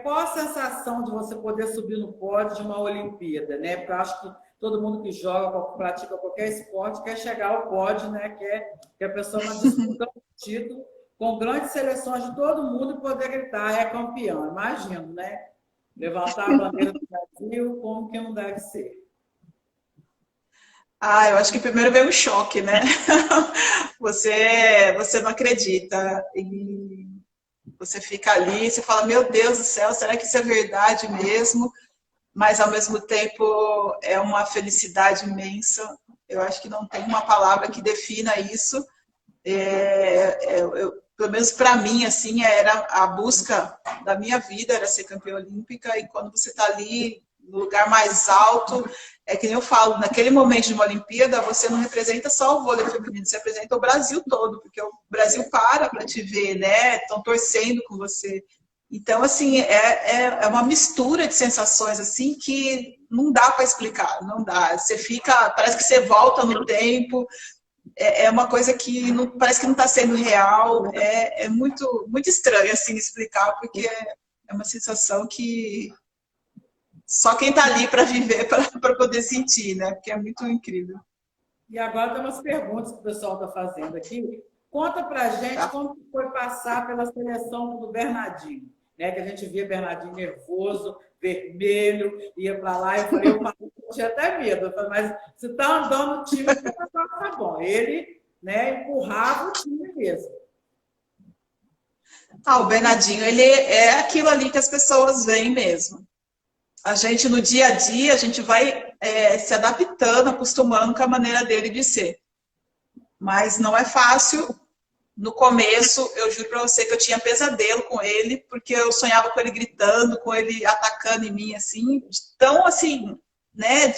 Qual a sensação de você poder subir no pódio de uma Olimpíada, né? Porque eu acho que todo mundo que joga, pratica qualquer esporte, quer chegar ao pódio, né? Quer que a pessoa uma disputa um título com grandes seleções de todo mundo e poder gritar, é campeão. Imagino, né? Levantar a bandeira do Brasil como que não deve ser. Ah, eu acho que primeiro veio um choque, né? Você não acredita. E você fica ali, você fala, meu Deus do céu, será que isso é verdade mesmo? Mas ao mesmo tempo é uma felicidade imensa. Eu acho que não tem uma palavra que defina isso. Pelo menos para mim, assim, era a busca da minha vida, era ser campeã olímpica, e quando você está ali no lugar mais alto, é que nem eu falo, naquele momento de uma Olimpíada, você não representa só o vôlei feminino, você representa o Brasil todo, porque o Brasil para te ver, né? Estão torcendo com você. Então, assim, é uma mistura de sensações, assim, que não dá para explicar, não dá. Você fica, parece que você volta no tempo, é uma coisa que não, parece que não está sendo real, é muito, muito estranho, assim, explicar, porque é uma sensação que só quem está ali para viver, para poder sentir, né? Porque é muito incrível. E agora tem umas perguntas que o pessoal está fazendo aqui. Conta pra gente Tá? como foi passar pela seleção do Bernardinho, né? Que a gente via Bernardinho nervoso, vermelho, ia para lá, eu falei, eu tinha até medo, eu falei, mas se está andando o time, tá bom. Ele, né, empurrava o time mesmo. Ah, o Bernardinho, ele é aquilo ali que as pessoas veem mesmo. A gente, no dia a dia, a gente vai se adaptando, acostumando com a maneira dele de ser. Mas não é fácil. No começo, eu juro para você que eu tinha pesadelo com ele, porque eu sonhava com ele gritando, com ele atacando em mim, assim, tão assim, né?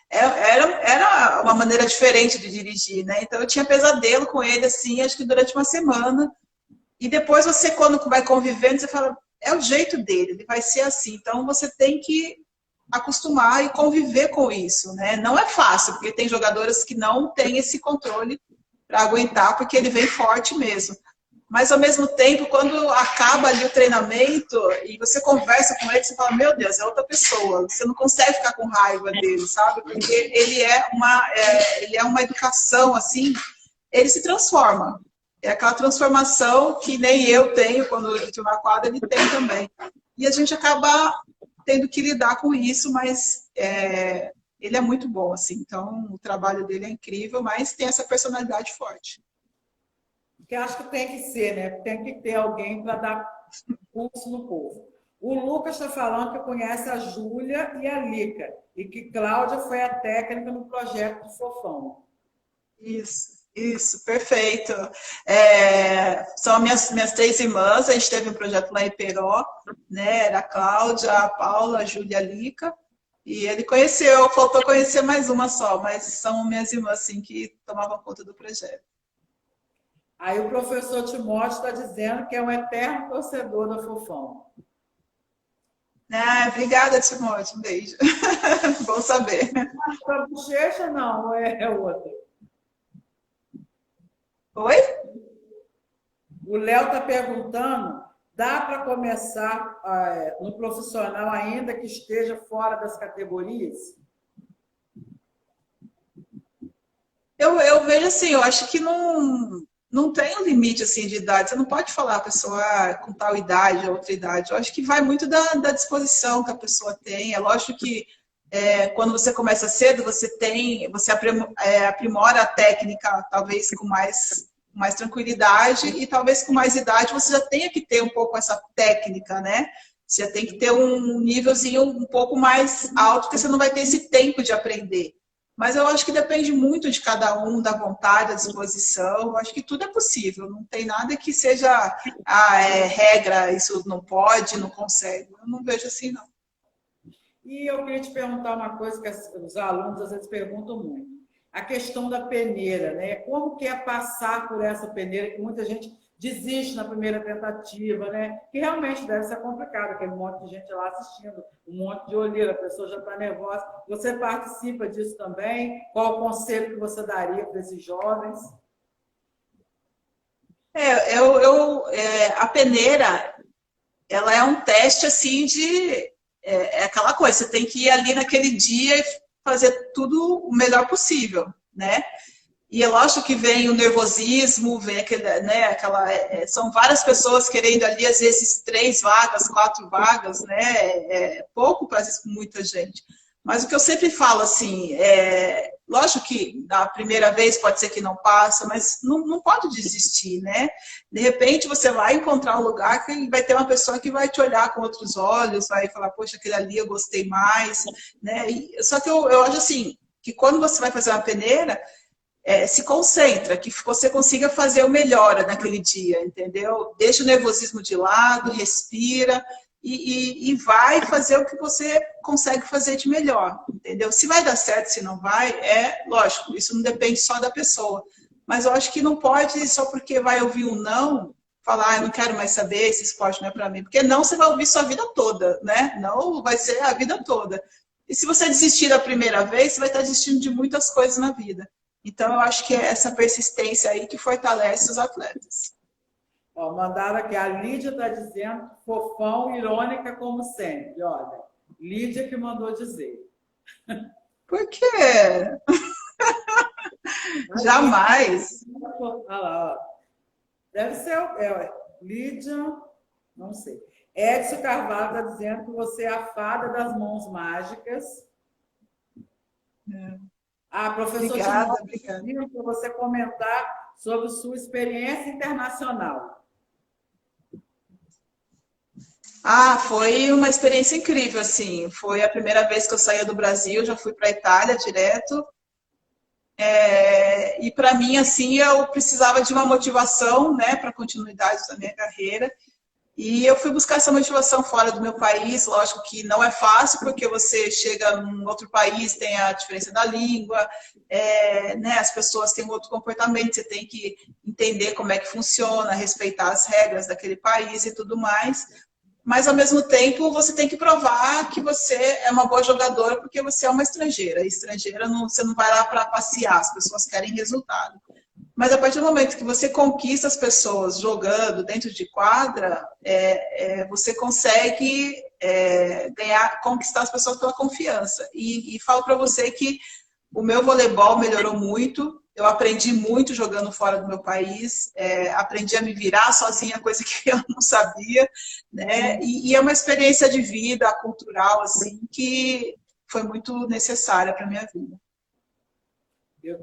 Era uma maneira diferente de dirigir, né? Então eu tinha pesadelo com ele, assim, acho que durante uma semana. E depois você, quando vai convivendo, você fala, é o jeito dele, ele vai ser assim. Então você tem que acostumar e conviver com isso, né? Não é fácil, porque tem jogadoras que não têm esse controle para aguentar, porque ele vem forte mesmo. Mas, ao mesmo tempo, quando acaba ali o treinamento e você conversa com ele, você fala, meu Deus, é outra pessoa. Você não consegue ficar com raiva dele, sabe? Porque ele é uma educação, assim, ele se transforma. É aquela transformação que nem eu tenho quando eu estou na quadra, ele tem também. E a gente acaba tendo que lidar com isso, mas ele é muito bom, assim. Então, o trabalho dele é incrível, mas tem essa personalidade forte. Que acho que tem que ser, né? Tem que ter alguém para dar curso no povo. O Lucas está falando que conhece a Júlia e a Lica, e que Cláudia foi a técnica no projeto do Fofão. Isso, perfeito. São minhas três irmãs, a gente teve um projeto lá em Peró, né? Era a Cláudia, a Paula, a Júlia e a Lica. E ele conheceu, faltou conhecer mais uma só, mas são minhas irmãs, assim, que tomavam conta do projeto. Aí o professor Timóteo está dizendo que é um eterno torcedor da Fofão. Obrigada, Timóteo. Um beijo. Bom saber. A bochecha não, é outra. Oi? O Léo está perguntando, dá para começar no profissional ainda que esteja fora das categorias? Eu vejo assim, eu acho que não tem um limite assim, de idade. Você não pode falar a pessoa com tal idade, outra idade. Eu acho que vai muito da disposição que a pessoa tem. É lógico que quando você começa cedo, você aprimora a técnica, talvez com mais tranquilidade, e talvez com mais idade você já tenha que ter um pouco essa técnica, né? Você já tem que ter um nívelzinho um pouco mais alto, porque você não vai ter esse tempo de aprender. Mas eu acho que depende muito de cada um, da vontade, da disposição. Eu acho que tudo é possível. Não tem nada que seja regra, isso não pode, não consegue. Eu não vejo assim, não. E eu queria te perguntar uma coisa que os alunos às vezes perguntam muito. A questão da peneira, né? Como que é passar por essa peneira, que muita gente desiste na primeira tentativa, né? Que realmente deve ser complicado, aquele monte de gente lá assistindo, um monte de olheira, a pessoa já está nervosa. Você participa disso também? Qual o conselho que você daria para esses jovens? A peneira, ela é um teste assim de... É aquela coisa, você tem que ir ali naquele dia fazer tudo o melhor possível, né? E é lógico que vem o nervosismo, vem aquele, né, são várias pessoas querendo ali, às vezes, 3 vagas, 4 vagas, né? É pouco para muita gente. Mas o que eu sempre falo, assim, lógico que na primeira vez pode ser que não passa, mas não pode desistir, né? De repente você vai encontrar um lugar que vai ter uma pessoa que vai te olhar com outros olhos, vai falar, poxa, aquele ali eu gostei mais, né? Só que eu acho assim, que quando você vai fazer uma peneira, se concentra, que você consiga fazer o melhor naquele dia, entendeu? Deixa o nervosismo de lado, respira e vai fazer o que você consegue fazer de melhor, entendeu? Se vai dar certo, se não vai, lógico, isso não depende só da pessoa. Mas eu acho que não pode, só porque vai ouvir um não, falar, eu não quero mais saber, esse esporte não é para mim. Porque não, você vai ouvir sua vida toda, né? Não vai ser a vida toda. E se você desistir da primeira vez, você vai estar desistindo de muitas coisas na vida. Então, eu acho que é essa persistência aí que fortalece os atletas. Ó, mandaram aqui, a Lídia está dizendo fofão, irônica como sempre. Olha, Lídia que mandou dizer. Por quê? Jamais. Olha lá, ó. Deve ser Lídia, não sei. Edson Carvalho está dizendo que você é a fada das mãos mágicas. Professor, obrigada. Para você comentar sobre sua experiência internacional. Foi uma experiência incrível, assim. Foi a primeira vez que eu saía do Brasil, já fui para a Itália direto. E para mim, assim, eu precisava de uma motivação, né, para a continuidade da minha carreira. E eu fui buscar essa motivação fora do meu país. Lógico que não é fácil, porque você chega num outro país, tem a diferença da língua, né, as pessoas têm um outro comportamento, você tem que entender como é que funciona, respeitar as regras daquele país e tudo mais. Mas, ao mesmo tempo, você tem que provar que você é uma boa jogadora, porque você é uma estrangeira. E estrangeira, você não vai lá para passear, as pessoas querem resultado. Mas a partir do momento que você conquista as pessoas jogando dentro de quadra, você consegue conquistar as pessoas pela confiança. E falo para você que o meu voleibol melhorou muito, eu aprendi muito jogando fora do meu país, aprendi a me virar sozinha, coisa que eu não sabia, né? E é uma experiência de vida, cultural, assim, que foi muito necessária para a minha vida.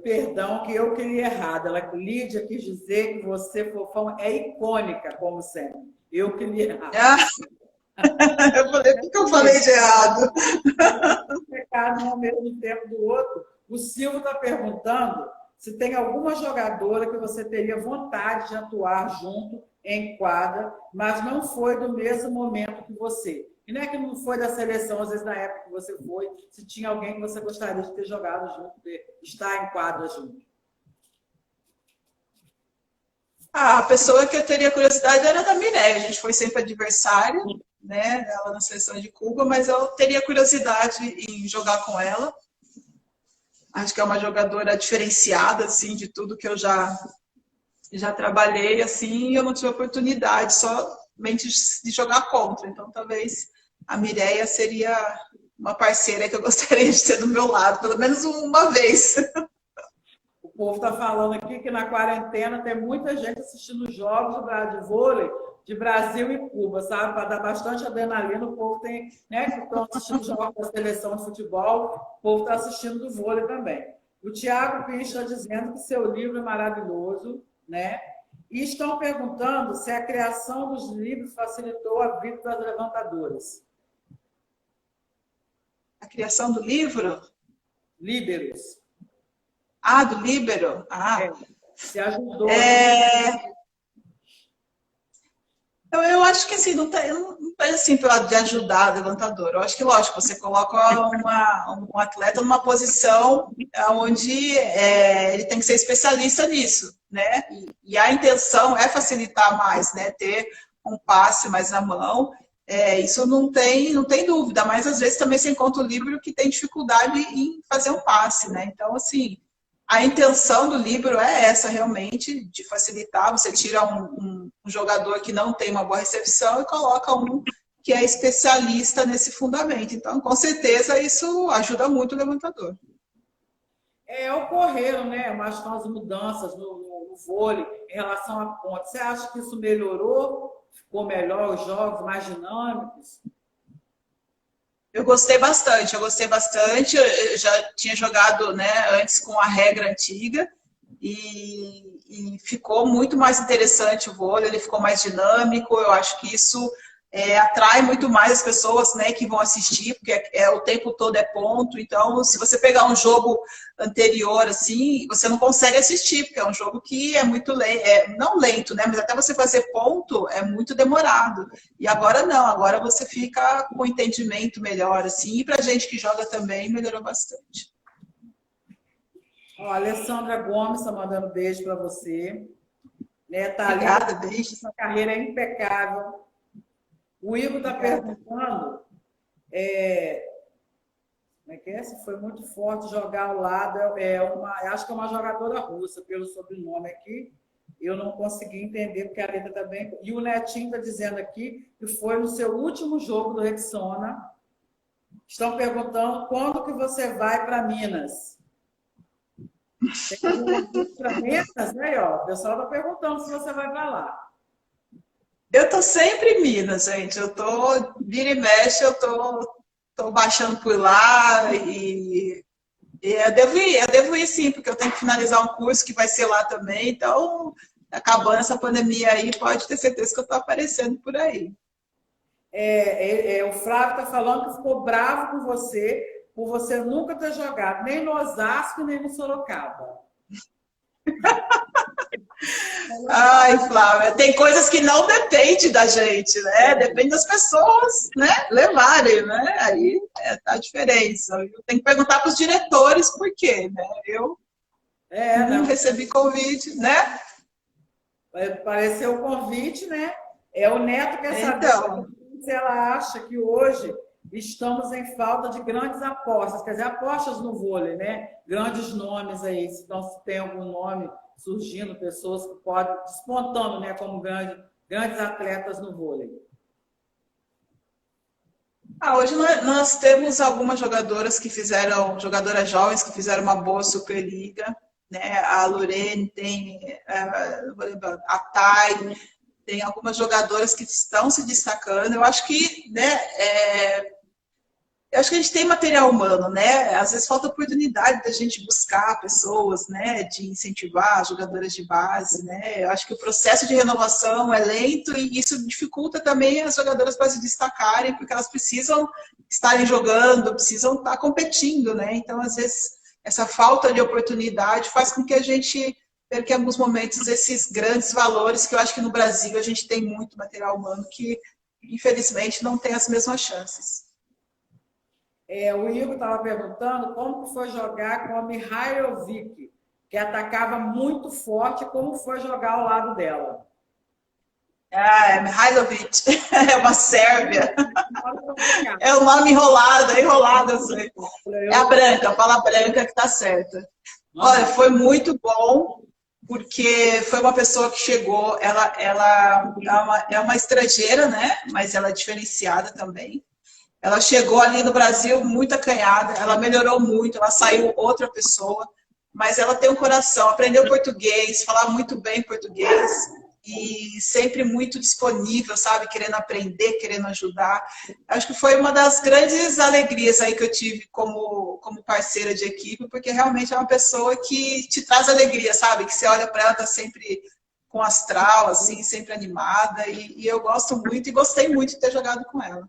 Perdão que eu queria errado. Lídia quis dizer que você, fofão, é icônica, como sempre. Eu queria errado. Eu falei, o que eu falei de errado? Um ao mesmo tempo do outro. O Silvio está perguntando se tem alguma jogadora que você teria vontade de atuar junto em quadra, mas não foi do mesmo momento que você. E não é que não foi da seleção, às vezes na época que você foi, se tinha alguém que você gostaria de ter jogado junto, de estar em quadra junto. A pessoa que eu teria curiosidade era da Mireia. A gente foi sempre adversária, né? Ela na seleção de Cuba, mas eu teria curiosidade em jogar com ela. Acho que é uma jogadora diferenciada, assim, de tudo que eu já trabalhei, assim, e eu não tive oportunidade somente de jogar contra. Então, talvez a Mireia seria uma parceira que eu gostaria de ter do meu lado, pelo menos uma vez. O povo está falando aqui que na quarentena tem muita gente assistindo jogos de vôlei de Brasil e Cuba, sabe? Para dar bastante adrenalina, o povo tem, né? Que estão assistindo jogos da seleção de futebol, o povo está assistindo do vôlei também. O Tiago Pinch está dizendo que seu livro é maravilhoso, né? E estão perguntando se a criação dos livros facilitou a vida das levantadoras. A criação do livro? Líberos. Do líbero? Se ajudou. Eu acho que assim, não tem assim de ajudar a levantadora. Eu acho que, lógico, você coloca um atleta numa posição onde ele tem que ser especialista nisso, né? E a intenção é facilitar mais, né? Ter um passe mais na mão. Isso não tem dúvida, mas às vezes também você encontra o líbero que tem dificuldade em fazer um passe, né? Então, assim, a intenção do líbero é essa, realmente, de facilitar. Você tira um jogador que não tem uma boa recepção e coloca um que é especialista nesse fundamento. Então, com certeza, isso ajuda muito o levantador. Ocorreram, né, umas mudanças no vôlei em relação à ponte. Você acha que isso melhorou? Ficou melhor os jogos, mais dinâmicos? Eu gostei bastante, eu já tinha jogado, né, antes com a regra antiga e ficou muito mais interessante o vôlei, ele ficou mais dinâmico, eu acho que isso atrai muito mais as pessoas, né, que vão assistir, porque o tempo todo é ponto, então se você pegar um jogo anterior, assim, você não consegue assistir, porque é um jogo que é muito lento, não lento, né, mas até você fazer ponto é muito demorado, e agora não, agora você fica com entendimento melhor, assim, e pra gente que joga também, melhorou bastante. Ó, a Alessandra Gomes está mandando beijo para você. Né, Obrigada, beijo. Sua carreira é impecável. O Igor está perguntando como é que é? Se foi muito forte jogar ao lado. Acho que é uma jogadora russa, pelo sobrenome aqui. Eu não consegui entender, porque a letra está bem. E o Netinho está dizendo aqui que foi no seu último jogo do Rexona. Estão perguntando quando que você vai para Minas. Tem para Minas, né? Ó, o pessoal está perguntando se você vai para lá. Eu tô sempre em Minas, gente. Eu tô, vira e mexe, eu tô baixando por lá e eu devo ir sim, porque eu tenho que finalizar um curso que vai ser lá também. Então, acabando essa pandemia aí, pode ter certeza que eu tô aparecendo por aí. O Flávio está falando que ficou bravo com você por você nunca ter jogado nem no Osasco, nem no Sorocaba. Ai, Flávia, tem coisas que não dependem da gente, né? Depende das pessoas, né? Levarem, né? Aí tá a diferença. Eu tenho que perguntar para os diretores por quê, né? Eu não recebi convite, né? Apareceu o convite, né? O Neto quer saber se ela acha que hoje estamos em falta de grandes apostas, quer dizer, apostas no vôlei, né? Grandes nomes aí, então se tem algum nome surgindo, pessoas que podem, despontando, né, como grandes atletas no vôlei. Hoje nós temos algumas jogadoras jogadoras jovens que fizeram uma boa Superliga, né? A Lorene tem, a Thay, tem algumas jogadoras que estão se destacando. Eu acho que, né, eu acho que a gente tem material humano, né? Às vezes falta oportunidade da gente buscar pessoas, né? De incentivar jogadoras de base, né? Eu acho que o processo de renovação é lento e isso dificulta também as jogadoras para se destacarem, porque elas precisam estarem jogando, precisam estar competindo, né? Então, às vezes, essa falta de oportunidade faz com que a gente perca em alguns momentos esses grandes valores que eu acho que no Brasil a gente tem muito material humano que, infelizmente, não tem as mesmas chances. O Igor estava perguntando como foi jogar com a Mihailovic, que atacava muito forte, como foi jogar ao lado dela. Mihailovic, é uma Sérvia. É um nome enrolado, eu sei. É a Branca, fala a Branca que tá certa. Olha, foi muito bom, porque foi uma pessoa que chegou, ela é uma estrangeira, né? Mas ela é diferenciada também. Ela chegou ali no Brasil muito acanhada, ela melhorou muito, ela saiu outra pessoa, mas ela tem um coração, aprendeu português, falava muito bem português e sempre muito disponível, sabe? Querendo aprender, querendo ajudar. Acho que foi uma das grandes alegrias aí que eu tive como parceira de equipe, porque realmente é uma pessoa que te traz alegria, sabe? Que você olha para ela, tá sempre com astral, assim, sempre animada, e eu gosto muito e gostei muito de ter jogado com ela.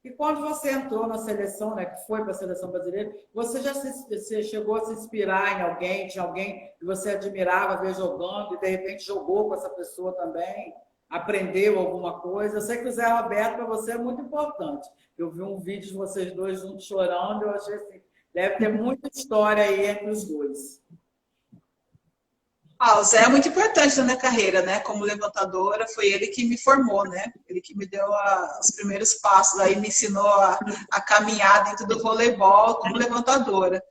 E quando você entrou na seleção, né, que foi para a seleção brasileira, você chegou a se inspirar em alguém, tinha alguém que você admirava ver jogando e de repente jogou com essa pessoa também, aprendeu alguma coisa? Eu sei que o Zé Roberto para você é muito importante. Eu vi um vídeo de vocês dois juntos chorando, eu achei assim, deve ter muita história aí entre os dois. O Zé é muito importante na minha carreira, né? Como levantadora, foi ele que me formou, né? Ele que me deu os primeiros passos, aí me ensinou a caminhar dentro do voleibol como levantadora.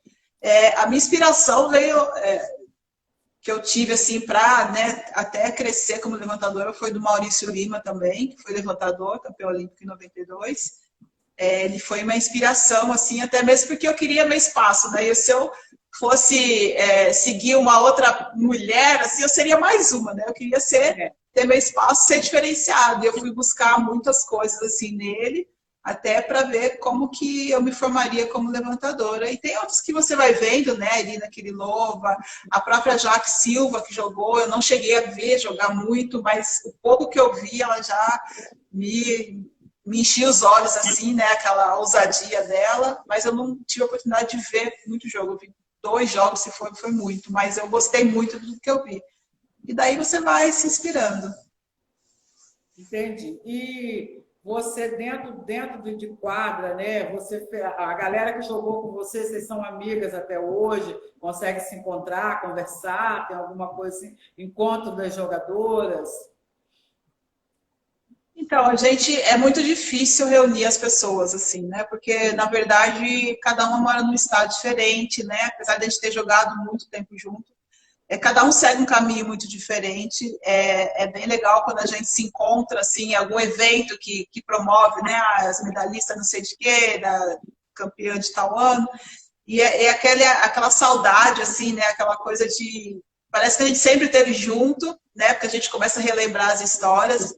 A minha inspiração veio que eu tive assim para, né, até crescer como levantadora foi do Maurício Lima também, que foi levantador, campeão olímpico em 92. Ele foi uma inspiração, assim, até mesmo porque eu queria meu espaço, né? E se eu fosse seguir uma outra mulher, assim, eu seria mais uma, né? Eu queria ter meu espaço, ser diferenciado. E eu fui buscar muitas coisas assim nele, até para ver como que eu me formaria como levantadora. E tem outros que você vai vendo, né? Ali naquele Lova, a própria Jaque Silva que jogou, eu não cheguei a ver jogar muito, mas o pouco que eu vi, ela já me enchia os olhos assim, né? Aquela ousadia dela, mas eu não tive a oportunidade de ver muito jogo. Eu vi 2 jogos, se foi muito, mas eu gostei muito do que eu vi. E daí você vai se inspirando. Entendi. E você dentro de quadra, né? A galera que jogou com você, vocês são amigas até hoje, consegue se encontrar, conversar, tem alguma coisa assim, encontro das jogadoras? Então, a gente é muito difícil reunir as pessoas assim, né? Porque na verdade cada uma mora num estado diferente, né? Apesar de a gente ter jogado muito tempo junto, cada um segue um caminho muito diferente. É bem legal quando a gente se encontra assim, em algum evento que promove, né? As medalhistas não sei de quê, da campeã de tal ano. E aquela saudade, assim, né? Aquela coisa de. Parece que a gente sempre esteve junto, né? Porque a gente começa a relembrar as histórias.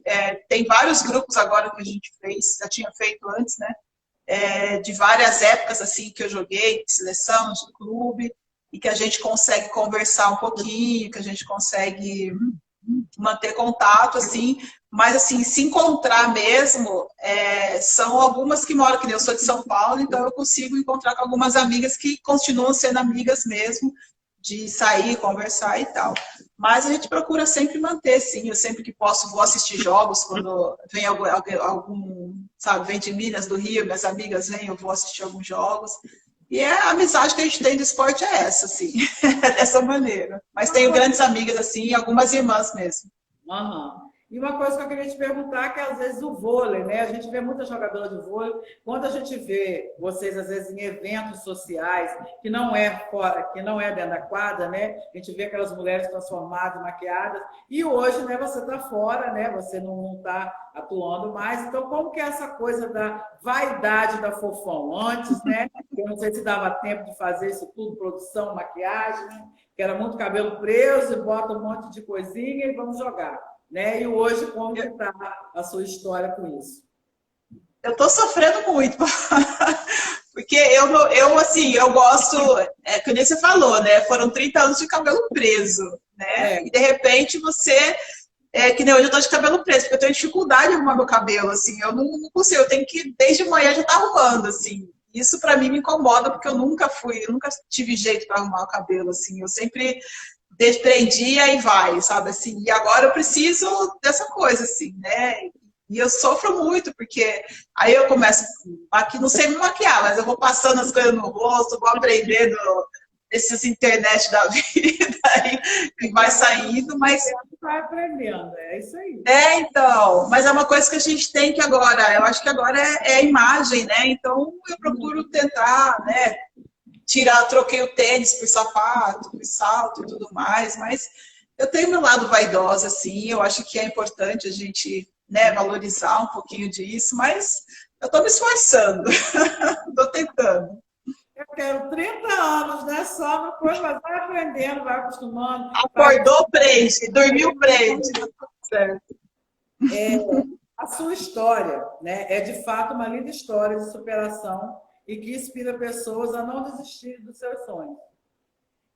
Tem vários grupos agora que a gente fez, já tinha feito antes, né? De várias épocas, assim, que eu joguei, de seleção, de clube, e que a gente consegue conversar um pouquinho, que a gente consegue manter contato, assim, mas assim, se encontrar mesmo, são algumas que moram, que nem eu sou de São Paulo, então eu consigo encontrar com algumas amigas que continuam sendo amigas mesmo, de sair, conversar e tal. Mas a gente procura sempre manter, sim, eu sempre que posso vou assistir jogos, quando vem algum sabe, vem de Minas, do Rio, minhas amigas vêm, eu vou assistir alguns jogos. E a amizade que a gente tem do esporte é essa, assim, dessa maneira. Mas tenho grandes amigas, assim, e algumas irmãs mesmo. Uhum. E uma coisa que eu queria te perguntar, que é, às vezes o vôlei, né? A gente vê muita jogadora de vôlei, quando a gente vê vocês, às vezes, em eventos sociais, que não é fora, que não é dentro da quadra, né? A gente vê aquelas mulheres transformadas, maquiadas, e hoje, né, você está fora, né? Você não está atuando mais. Então, como que é essa coisa da vaidade da Fofão? Antes, né? Eu não sei se dava tempo de fazer isso tudo, produção, maquiagem, né? Que era muito cabelo preso, e bota um monte de coisinha e vamos jogar. Né? E hoje, como que está a sua história com isso? Eu estou sofrendo muito, porque assim, eu gosto, que nem você falou, né? Foram 30 anos de cabelo preso, né? E de repente você, que nem hoje eu tô de cabelo preso, porque eu tenho dificuldade de arrumar meu cabelo, assim, eu não consigo, eu tenho que, desde manhã já tá arrumando, assim. Isso para mim me incomoda, porque eu nunca tive jeito para arrumar o cabelo, assim, eu sempre desprendia e vai, sabe, assim, e agora eu preciso dessa coisa, assim, né? E eu sofro muito, porque aí eu começo, aqui não sei me maquiar, mas eu vou passando as coisas no rosto, vou aprendendo esses internet da vida aí, que vai saindo, mas... Vai aprendendo, é isso aí. Então, mas é uma coisa que a gente tem que agora, eu acho que agora é a imagem, né? Então eu procuro tentar, né? Troquei o tênis por sapato, por salto e tudo mais, mas eu tenho meu lado vaidosa, assim, eu acho que é importante a gente, né, valorizar um pouquinho disso, mas eu estou me esforçando, estou tentando. Eu quero 30 anos, né? Só uma coisa, mas vai aprendendo, vai acostumando. Acordou, prende, dormiu, prende. Certo. A sua história, né? É de fato uma linda história de superação e que inspira pessoas a não desistir dos seus sonhos.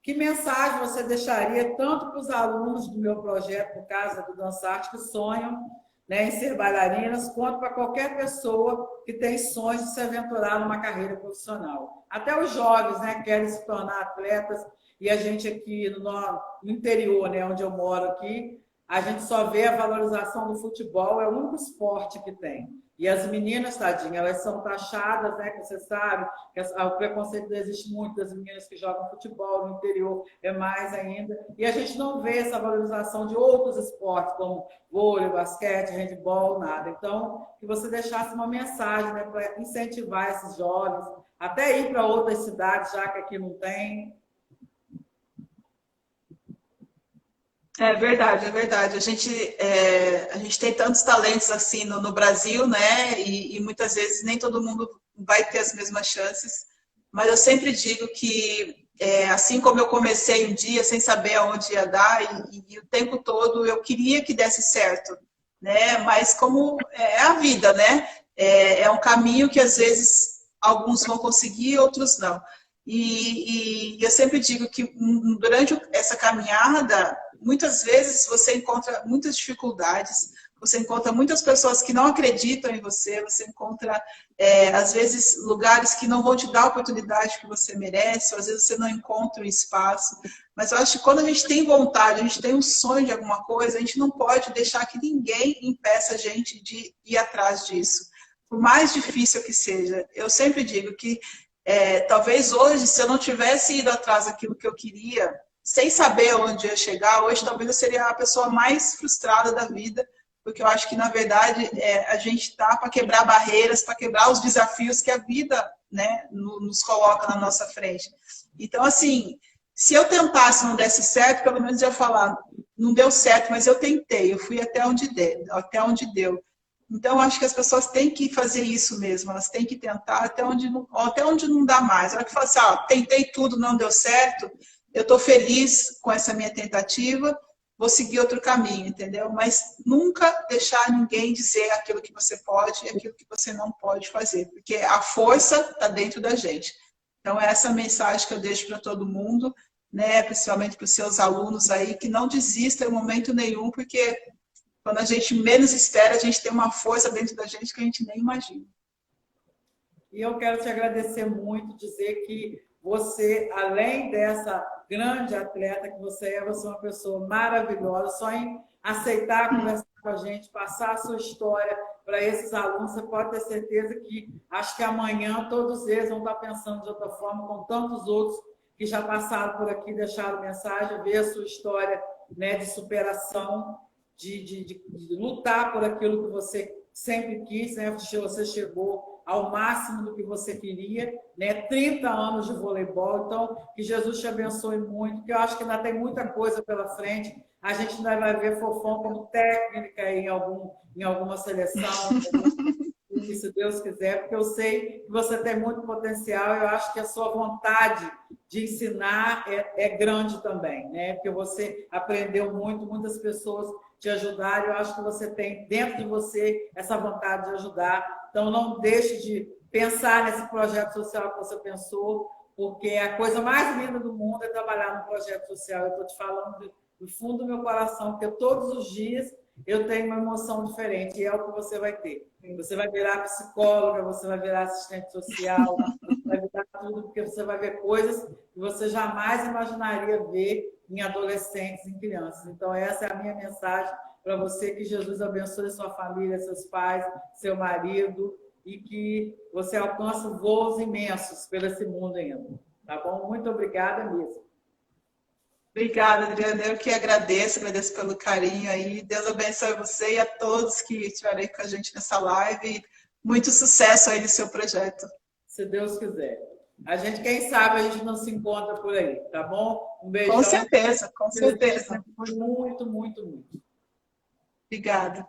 Que mensagem você deixaria tanto para os alunos do meu projeto, no caso do Dançarte, que sonham, né, em ser bailarinas, quanto para qualquer pessoa que tem sonhos de se aventurar numa carreira profissional? Até os jovens, né, querem se tornar atletas, e a gente aqui no interior, né, onde eu moro aqui, a gente só vê a valorização do futebol, é o único esporte que tem. E as meninas, tadinhas, elas são taxadas, né, que você sabe, que o preconceito existe muito das meninas que jogam futebol no interior, é mais ainda. E a gente não vê essa valorização de outros esportes, como vôlei, basquete, handebol, nada. Então, que você deixasse uma mensagem, né, para incentivar esses jovens, até ir para outras cidades, já que aqui não tem. É verdade, é verdade. A gente tem tantos talentos assim no Brasil, né? E muitas vezes nem todo mundo vai ter as mesmas chances. Mas eu sempre digo que, assim como eu comecei um dia sem saber aonde ia dar, e o tempo todo eu queria que desse certo, né? Mas como é a vida, né? É um caminho que às vezes alguns vão conseguir, outros não. E eu sempre digo que durante essa caminhada, muitas vezes você encontra muitas dificuldades, você encontra muitas pessoas que não acreditam em você, você encontra, às vezes, lugares que não vão te dar a oportunidade que você merece, ou às vezes você não encontra o espaço. Mas eu acho que quando a gente tem vontade, a gente tem um sonho de alguma coisa, a gente não pode deixar que ninguém impeça a gente de ir atrás disso. Por mais difícil que seja. Eu sempre digo que talvez hoje, se eu não tivesse ido atrás daquilo que eu queria, sem saber onde ia chegar, hoje talvez eu seria a pessoa mais frustrada da vida, porque eu acho que, na verdade, a gente está para quebrar barreiras, para quebrar os desafios que a vida, né, nos coloca na nossa frente. Então, assim, se eu tentasse e não desse certo, pelo menos eu ia falar, não deu certo, mas eu tentei, eu fui até onde deu. Então, acho que as pessoas têm que fazer isso mesmo, elas têm que tentar até onde não dá mais. A hora que fala assim, tentei tudo, não deu certo, eu estou feliz com essa minha tentativa, vou seguir outro caminho, entendeu? Mas nunca deixar ninguém dizer aquilo que você pode e aquilo que você não pode fazer, porque a força está dentro da gente. Então, essa é a mensagem que eu deixo para todo mundo, né? Principalmente para os seus alunos aí, que não desistam em momento nenhum, porque quando a gente menos espera, a gente tem uma força dentro da gente que a gente nem imagina. E eu quero te agradecer muito, dizer que você, além dessa grande atleta que você é uma pessoa maravilhosa, só em aceitar conversar com a gente, passar a sua história para esses alunos, você pode ter certeza que acho que amanhã todos eles vão estar pensando de outra forma, com tantos outros que já passaram por aqui, deixaram mensagem, ver a sua história, né, de superação, de lutar por aquilo que você sempre quis, né? Você chegou ao máximo do que você queria, né? 30 anos de voleibol, então que Jesus te abençoe muito, que eu acho que ainda tem muita coisa pela frente. A gente ainda vai ver Fofão como técnica em alguma seleção, se Deus quiser, porque eu sei que você tem muito potencial, eu acho que a sua vontade de ensinar é grande também, né? Porque você aprendeu muito, muitas pessoas te ajudaram, eu acho que você tem dentro de você essa vontade de ajudar, então não deixe de pensar nesse projeto social que você pensou, porque a coisa mais linda do mundo é trabalhar no projeto social, eu estou te falando do fundo do meu coração, porque todos os dias eu tenho uma emoção diferente, e é o que você vai ter. Você vai virar psicóloga, você vai virar assistente social, você vai virar tudo, porque você vai ver coisas que você jamais imaginaria ver em adolescentes, em crianças. Então, essa é a minha mensagem para você, que Jesus abençoe sua família, seus pais, seu marido, e que você alcance voos imensos pelo esse mundo ainda. Tá bom? Muito obrigada mesmo. Obrigada, Adriana. Eu que agradeço pelo carinho aí. Deus abençoe você e a todos que estiveram aí com a gente nessa live. Muito sucesso aí no seu projeto. Se Deus quiser. A gente, quem sabe, a gente não se encontra por aí, tá bom? Um Com beijão. certeza, com certeza. Foi muito, muito, muito. Obrigada.